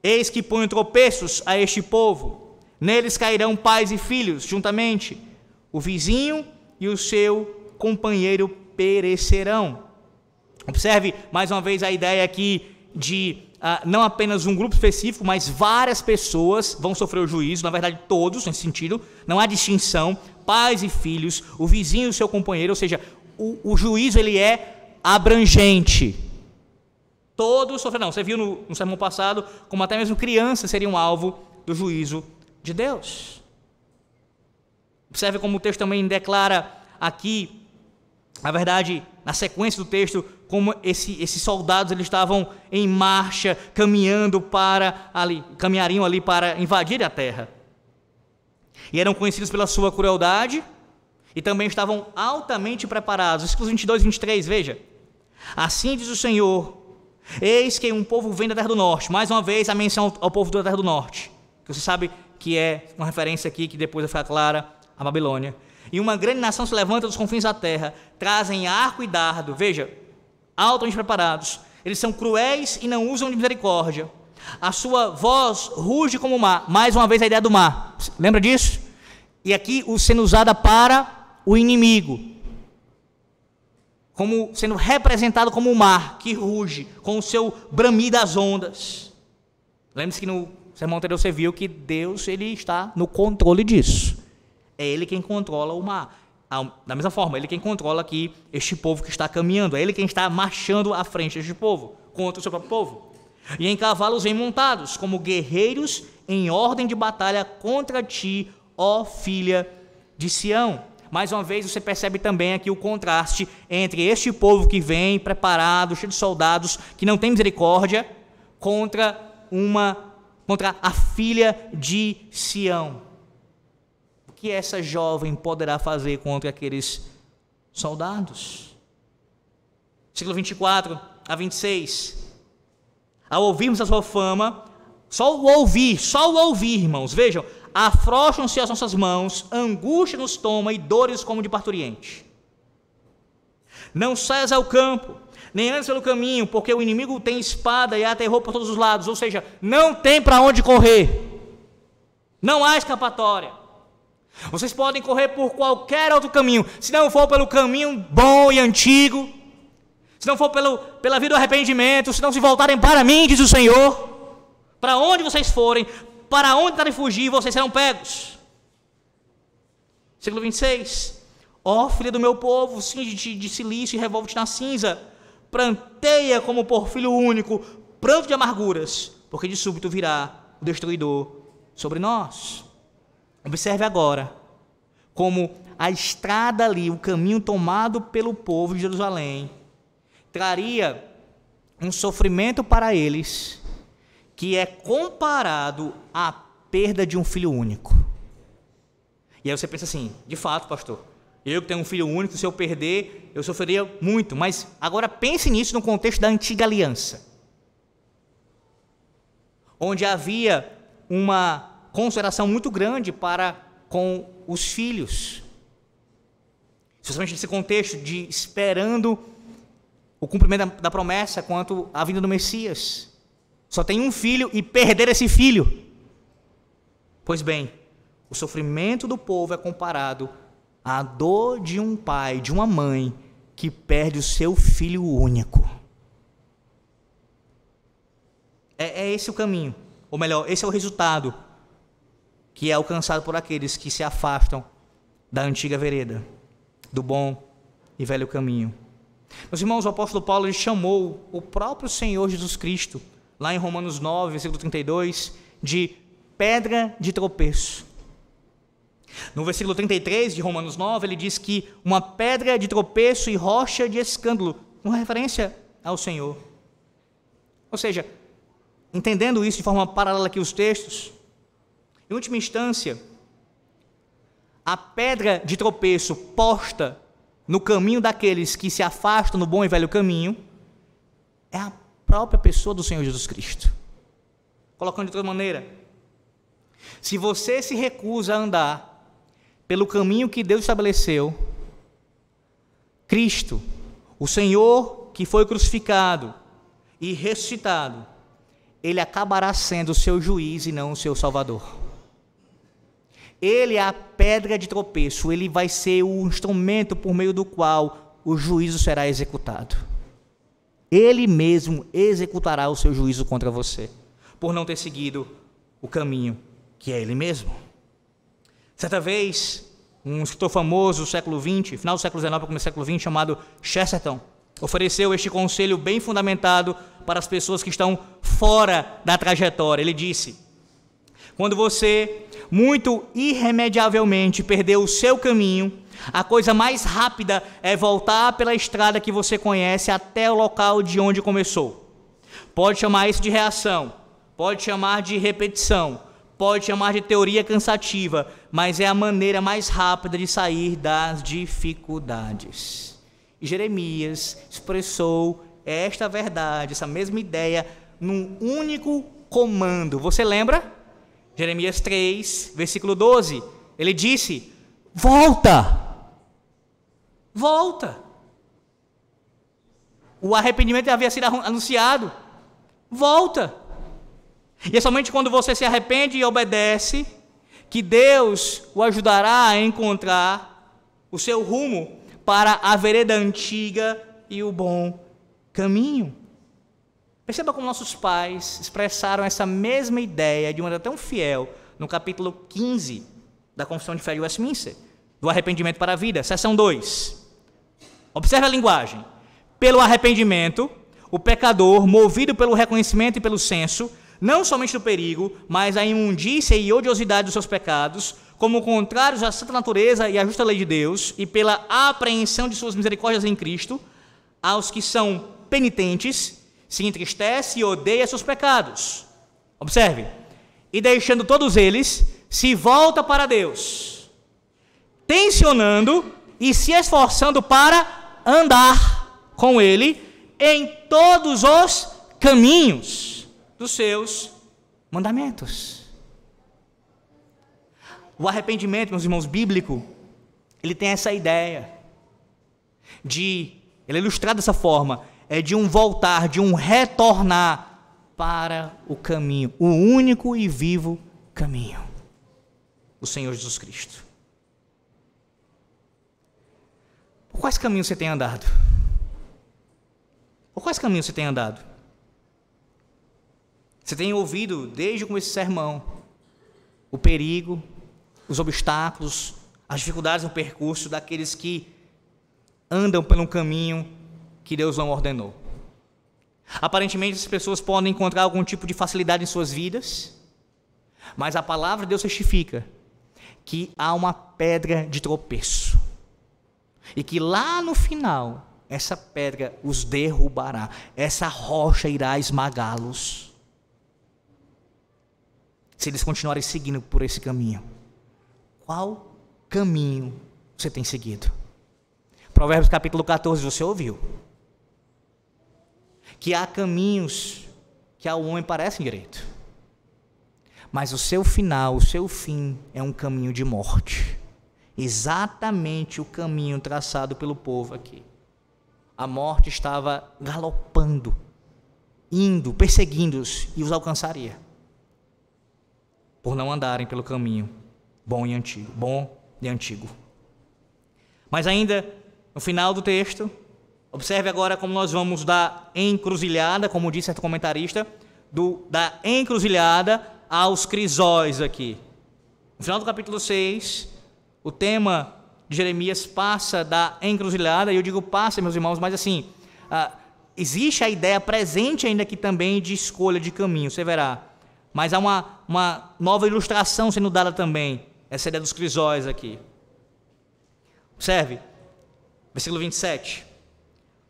Eis que ponho tropeços a este povo. Neles cairão pais e filhos juntamente. O vizinho e o seu companheiro perecerão. Observe mais uma vez a ideia aqui de não apenas um grupo específico, mas várias pessoas vão sofrer o juízo, na verdade todos, nesse sentido, não há distinção, pais e filhos, o vizinho e o seu companheiro, ou seja, o juízo ele é abrangente. Todos sofrerão. Você viu no sermão passado, como até mesmo crianças seriam alvo do juízo de Deus. Observe como o texto também declara aqui, na verdade, na sequência do texto, como esses soldados eles estavam em marcha, caminhariam ali para invadir a terra. E eram conhecidos pela sua crueldade e também estavam altamente preparados. Versículos 22 e 23, veja. Assim diz o Senhor, eis que um povo vem da terra do norte. Mais uma vez a menção ao povo da terra do norte, que você sabe que é uma referência aqui que depois vai ficar clara, a Babilônia. E uma grande nação se levanta dos confins da terra, trazem arco e dardo, veja, altamente preparados. Eles são cruéis e não usam de misericórdia. A sua voz ruge como o mar. Mais uma vez a ideia do mar. Lembra disso? E aqui sendo usada para o inimigo. Como sendo representado como o mar que ruge com o seu bramir das ondas. Lembre-se que no sermão anterior você viu que Deus ele está no controle disso. É Ele quem controla o mar. Da mesma forma, Ele quem controla aqui este povo que está caminhando. É Ele quem está marchando à frente deste povo, contra o seu próprio povo. E em cavalos vêm montados, como guerreiros em ordem de batalha contra ti, ó filha de Sião. Mais uma vez você percebe também aqui o contraste entre este povo que vem preparado, cheio de soldados, que não tem misericórdia, contra a filha de Sião. O que essa jovem poderá fazer contra aqueles soldados? Versículo 24 a 26. Ao ouvirmos a sua fama, só o ouvir, irmãos, vejam, afrouxam-se as nossas mãos, angústia nos toma e dores como de parturiente. Não saias ao campo, nem andes pelo caminho, porque o inimigo tem espada e aterrou por todos os lados, ou seja, não tem para onde correr, não há escapatória. Vocês podem correr por qualquer outro caminho, se não for pelo caminho bom e antigo, se não for pela vida do arrependimento, se não se voltarem para mim, diz o Senhor, para onde vocês forem, para onde tentarem fugir, vocês serão pegos. Versículo 26. Ó filha do meu povo, cinge-te de silício e revolve-te na cinza, pranteia como por filho único, pranto de amarguras, porque de súbito virá o destruidor sobre nós. Observe agora como a estrada ali, o caminho tomado pelo povo de Jerusalém, traria um sofrimento para eles que é comparado à perda de um filho único. E aí você pensa assim, de fato, pastor, eu que tenho um filho único, se eu perder, eu sofreria muito. Mas agora pense nisso no contexto da antiga aliança, onde havia uma consideração muito grande para com os filhos, especialmente nesse contexto de esperando o cumprimento da promessa quanto à vinda do Messias. Só tem um filho e perder esse filho. Pois bem, o sofrimento do povo é comparado à dor de um pai, de uma mãe que perde o seu filho único. É esse o caminho, ou melhor, esse é o resultado que é alcançado por aqueles que se afastam da antiga vereda, do bom e velho caminho. Meus irmãos, o apóstolo Paulo ele chamou o próprio Senhor Jesus Cristo, lá em Romanos 9, versículo 32, de pedra de tropeço. No versículo 33 de Romanos 9, ele diz que uma pedra de tropeço e rocha de escândalo, uma referência ao Senhor. Ou seja, entendendo isso de forma paralela aqui os textos, em última instância, a pedra de tropeço posta no caminho daqueles que se afastam do bom e velho caminho é a própria pessoa do Senhor Jesus Cristo. Colocando de outra maneira, se você se recusa a andar pelo caminho que Deus estabeleceu, Cristo, o Senhor que foi crucificado e ressuscitado, Ele acabará sendo o seu juiz e não o seu salvador. Ele é a pedra de tropeço, ele vai ser o instrumento por meio do qual o juízo será executado. Ele mesmo executará o seu juízo contra você, por não ter seguido o caminho que é ele mesmo. Certa vez, um escritor famoso do século XX, final do século XIX para começo do século XX, chamado Chesterton, ofereceu este conselho bem fundamentado para as pessoas que estão fora da trajetória. Ele disse: quando você muito irremediavelmente perdeu o seu caminho, a coisa mais rápida é voltar pela estrada que você conhece até o local de onde começou. Pode chamar isso de reação, pode chamar de repetição, pode chamar de teoria cansativa, mas é a maneira mais rápida de sair das dificuldades. E Jeremias expressou esta verdade, essa mesma ideia, num único comando. Você lembra? Jeremias 3, versículo 12, ele disse: volta, volta. O arrependimento havia sido anunciado, volta. E é somente quando você se arrepende e obedece que Deus o ajudará a encontrar o seu rumo para a vereda antiga e o bom caminho. Perceba como nossos pais expressaram essa mesma ideia de maneira tão fiel no capítulo 15 da Confissão de Fé de Westminster, do arrependimento para a vida, seção 2. Observe a linguagem. Pelo arrependimento, o pecador, movido pelo reconhecimento e pelo senso, não somente do perigo, mas da imundícia e odiosidade dos seus pecados, como contrários à santa natureza e à justa lei de Deus, e pela apreensão de suas misericórdias em Cristo, aos que são penitentes, se entristece e odeia seus pecados. Observe. E deixando todos eles, se volta para Deus, tensionando e se esforçando para andar com Ele em todos os caminhos dos seus mandamentos. O arrependimento, meus irmãos, bíblico, ele tem essa ideia ele é ilustrado dessa forma, é de um voltar, de um retornar para o caminho, o único e vivo caminho, o Senhor Jesus Cristo. Por quais caminhos você tem andado? Por quais caminhos você tem andado? Você tem ouvido, desde o começo desse sermão, o perigo, os obstáculos, as dificuldades no percurso daqueles que andam pelo caminho que Deus não ordenou. Aparentemente, as pessoas podem encontrar algum tipo de facilidade em suas vidas, mas a palavra de Deus testifica que há uma pedra de tropeço e que lá no final, essa pedra os derrubará, essa rocha irá esmagá-los, se eles continuarem seguindo por esse caminho. Qual caminho você tem seguido? Provérbios capítulo 14, você ouviu que há caminhos que ao homem parecem direito, mas o seu final, o seu fim é um caminho de morte. Exatamente o caminho traçado pelo povo aqui. A morte estava galopando, indo, perseguindo-os e os alcançaria, por não andarem pelo caminho bom e antigo. Mas ainda no final do texto, observe agora como nós vamos da encruzilhada, como disse certo comentarista, da encruzilhada aos crisóis aqui. No final do capítulo 6, o tema de Jeremias passa da encruzilhada, e eu digo passa, meus irmãos, mas assim, existe a ideia presente ainda aqui também de escolha de caminho, você verá. Mas há uma nova ilustração sendo dada também, essa ideia dos crisóis aqui. Observe, versículo 27.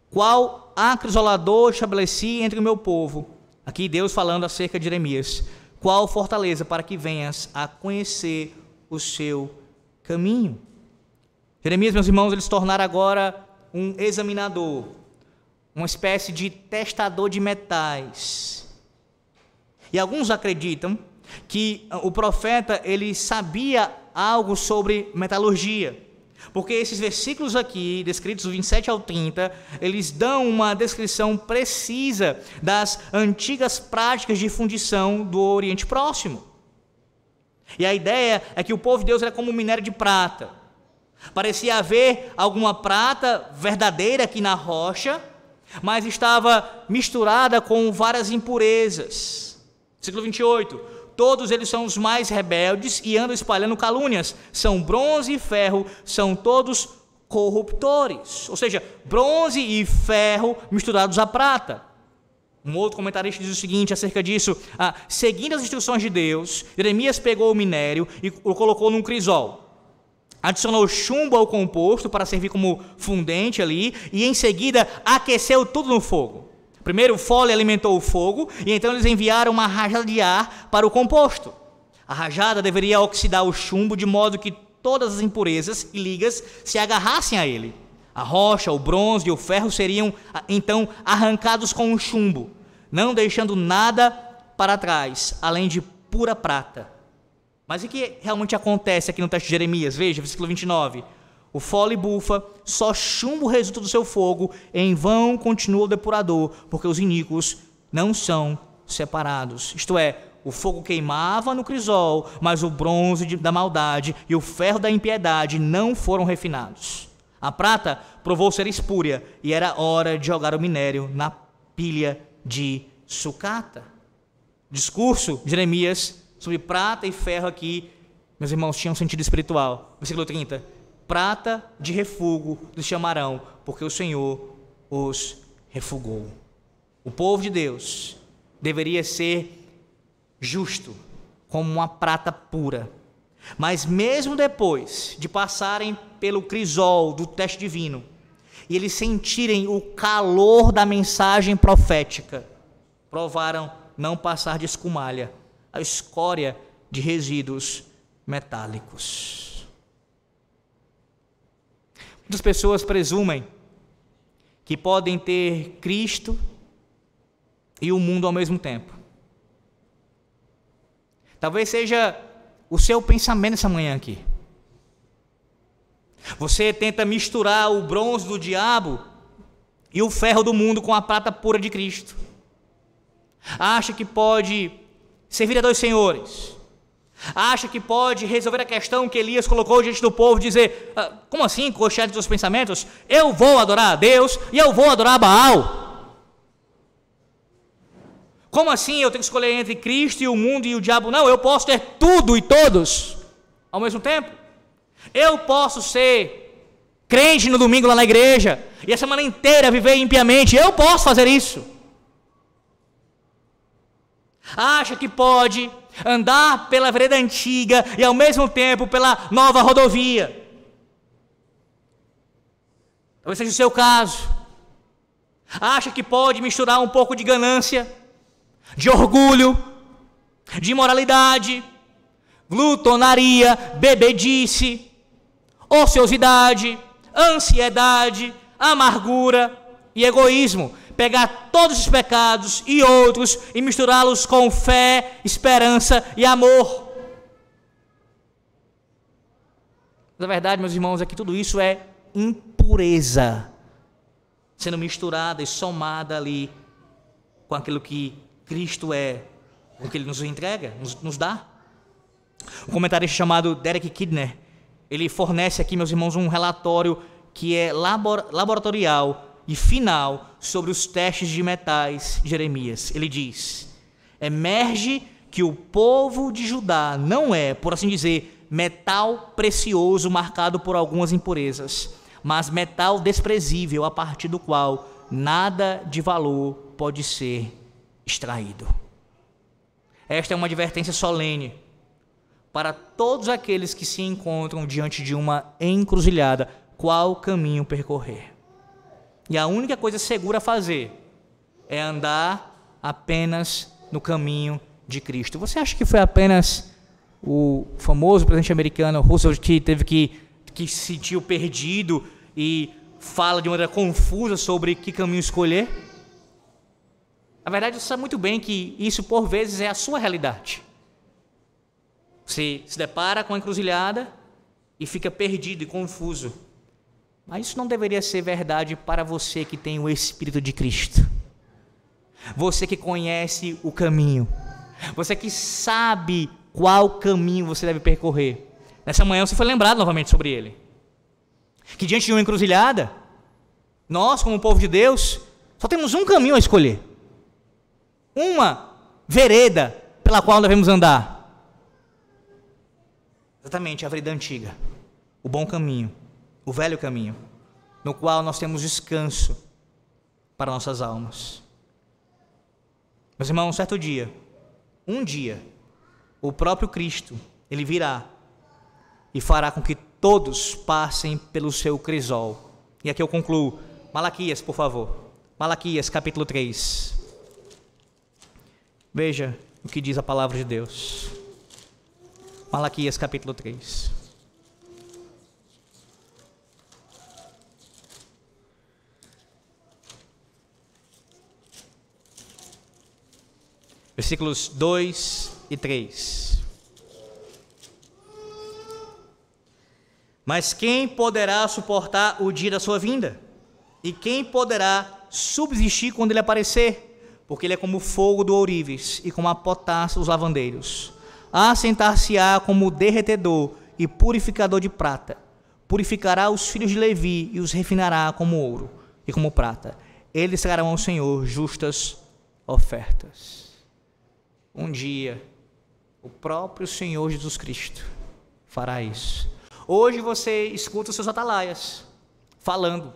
Qual acrisolador estabeleci entre o meu povo? Aqui Deus falando acerca de Jeremias. Qual fortaleza para que venhas a conhecer o seu caminho? Jeremias, meus irmãos, ele se tornara agora um examinador, uma espécie de testador de metais. E alguns acreditam que o profeta ele sabia algo sobre metalurgia, porque esses versículos aqui, descritos do 27 ao 30, eles dão uma descrição precisa das antigas práticas de fundição do Oriente Próximo. E a ideia é que o povo de Deus era como um minério de prata. Parecia haver alguma prata verdadeira aqui na rocha, mas estava misturada com várias impurezas. Versículo 28. Todos eles são os mais rebeldes e andam espalhando calúnias. São bronze e ferro, são todos corruptores. Ou seja, bronze e ferro misturados à prata. Um outro comentarista diz o seguinte acerca disso: seguindo as instruções de Deus, Jeremias pegou o minério e o colocou num crisol. Adicionou chumbo ao composto para servir como fundente ali e em seguida aqueceu tudo no fogo. Primeiro o fole alimentou o fogo e então eles enviaram uma rajada de ar para o composto. A rajada deveria oxidar o chumbo de modo que todas as impurezas e ligas se agarrassem a ele. A rocha, o bronze e o ferro seriam então arrancados com o chumbo, não deixando nada para trás, além de pura prata. Mas o que realmente acontece aqui no texto de Jeremias? Veja, versículo 29. O fole bufa, só chumbo resulta do seu fogo, em vão continua o depurador, porque os iníquos não são separados. Isto é, o fogo queimava no crisol, mas o bronze da maldade e o ferro da impiedade não foram refinados. A prata provou ser espúria e era hora de jogar o minério na pilha de sucata. Discurso de Jeremias sobre prata e ferro aqui, meus irmãos, tinha um sentido espiritual. Versículo 30. Prata de refúgio lhes chamarão, porque o Senhor os refugou. O povo de Deus deveria ser justo, como uma prata pura. Mas mesmo depois de passarem pelo crisol do teste divino, e eles sentirem o calor da mensagem profética, provaram não passar de escumalha, a escória de resíduos metálicos. Muitas pessoas presumem que podem ter Cristo e o mundo ao mesmo tempo. Talvez seja o seu pensamento essa manhã aqui. Você tenta misturar o bronze do diabo e o ferro do mundo com a prata pura de Cristo. Acha que pode servir a dois senhores. Acha que pode resolver a questão que Elias colocou diante do povo, dizer, como assim, cochear dos seus pensamentos? Eu vou adorar a Deus e eu vou adorar a Baal. Como assim eu tenho que escolher entre Cristo e o mundo e o diabo? Não, eu posso ter tudo e todos ao mesmo tempo. Eu posso ser crente no domingo lá na igreja e a semana inteira viver impiamente. Eu posso fazer isso. Acha que pode andar pela vereda antiga e ao mesmo tempo pela nova rodovia. Talvez seja o seu caso. Acha que pode misturar um pouco de ganância, de orgulho, de imoralidade, glutonaria, bebedice, ociosidade, ansiedade, amargura e egoísmo. Pegar todos os pecados e outros e misturá-los com fé, esperança e amor. Na verdade, meus irmãos, é que tudo isso é impureza sendo misturada e somada ali com aquilo que Cristo é, com o que Ele nos entrega, nos dá. Um comentarista chamado Derek Kidner, ele fornece aqui, meus irmãos, um relatório que é laboratorial e final sobre os testes de metais de Jeremias. Ele diz: emerge que o povo de Judá não é, por assim dizer, metal precioso marcado por algumas impurezas, mas metal desprezível a partir do qual nada de valor pode ser extraído. Esta é uma advertência solene para todos aqueles que se encontram diante de uma encruzilhada, qual caminho percorrer. E a única coisa segura a fazer é andar apenas no caminho de Cristo. Você acha que foi apenas o famoso presidente americano Roosevelt que teve que se sentiu perdido e fala de maneira confusa sobre que caminho escolher? Na verdade, você sabe muito bem que isso por vezes é a sua realidade. Você se depara com a encruzilhada e fica perdido e confuso. Mas isso não deveria ser verdade para você que tem o Espírito de Cristo. Você que conhece o caminho. Você que sabe qual caminho você deve percorrer. Nessa manhã você foi lembrado novamente sobre ele. Que diante de uma encruzilhada, nós como povo de Deus, só temos um caminho a escolher. Uma vereda pela qual devemos andar. Exatamente, a vereda antiga. O bom caminho. O velho caminho, no qual nós temos descanso para nossas almas. Meus irmãos, certo dia, um dia, o próprio Cristo, ele virá e fará com que todos passem pelo seu crisol. E aqui eu concluo. Malaquias, por favor. Malaquias, capítulo 3. Veja o que diz a palavra de Deus. Malaquias, capítulo 3. Versículos 2 e 3. Mas quem poderá suportar o dia da sua vinda? E quem poderá subsistir quando ele aparecer? Porque ele é como o fogo do ourives e como a potássia dos lavandeiros. Assentar-se-á como derretedor e purificador de prata. Purificará os filhos de Levi e os refinará como ouro e como prata. Eles trarão ao Senhor justas ofertas. Um dia, o próprio Senhor Jesus Cristo fará isso. Hoje você escuta os seus atalaias falando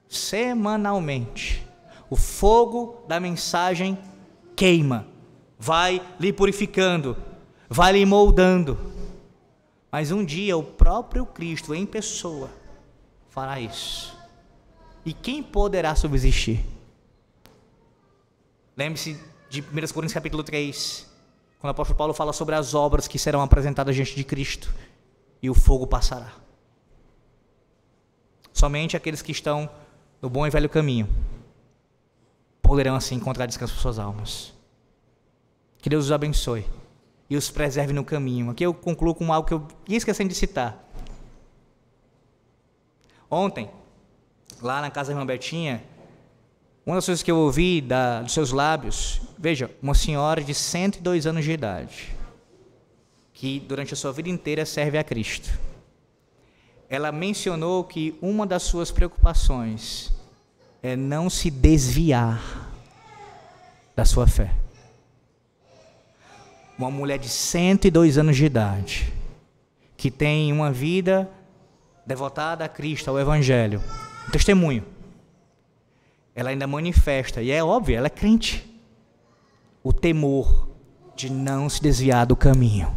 semanalmente. O fogo da mensagem queima, vai lhe purificando, vai lhe moldando. Mas um dia o próprio Cristo em pessoa fará isso. E quem poderá subsistir? Lembre-se de 1 Coríntios capítulo 3, quando o apóstolo Paulo fala sobre as obras que serão apresentadas diante de Cristo, e o fogo passará. Somente aqueles que estão no bom e velho caminho poderão assim encontrar descanso para suas almas. Que Deus os abençoe e os preserve no caminho. Aqui eu concluo com algo que eu ia esquecendo de citar. Ontem, lá na casa da irmã Betinha, uma das coisas que eu ouvi dos seus lábios, veja, uma senhora de 102 anos de idade, que durante a sua vida inteira serve a Cristo. Ela mencionou que uma das suas preocupações é não se desviar da sua fé. Uma mulher de 102 anos de idade, que tem uma vida devotada a Cristo, ao Evangelho, um testemunho. Ela ainda manifesta, e é óbvio, ela é crente, o temor de não se desviar do caminho.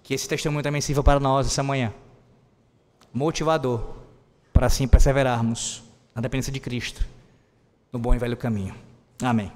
Que esse testemunho também sirva para nós essa manhã, motivador, para assim perseverarmos na dependência de Cristo, no bom e velho caminho. Amém.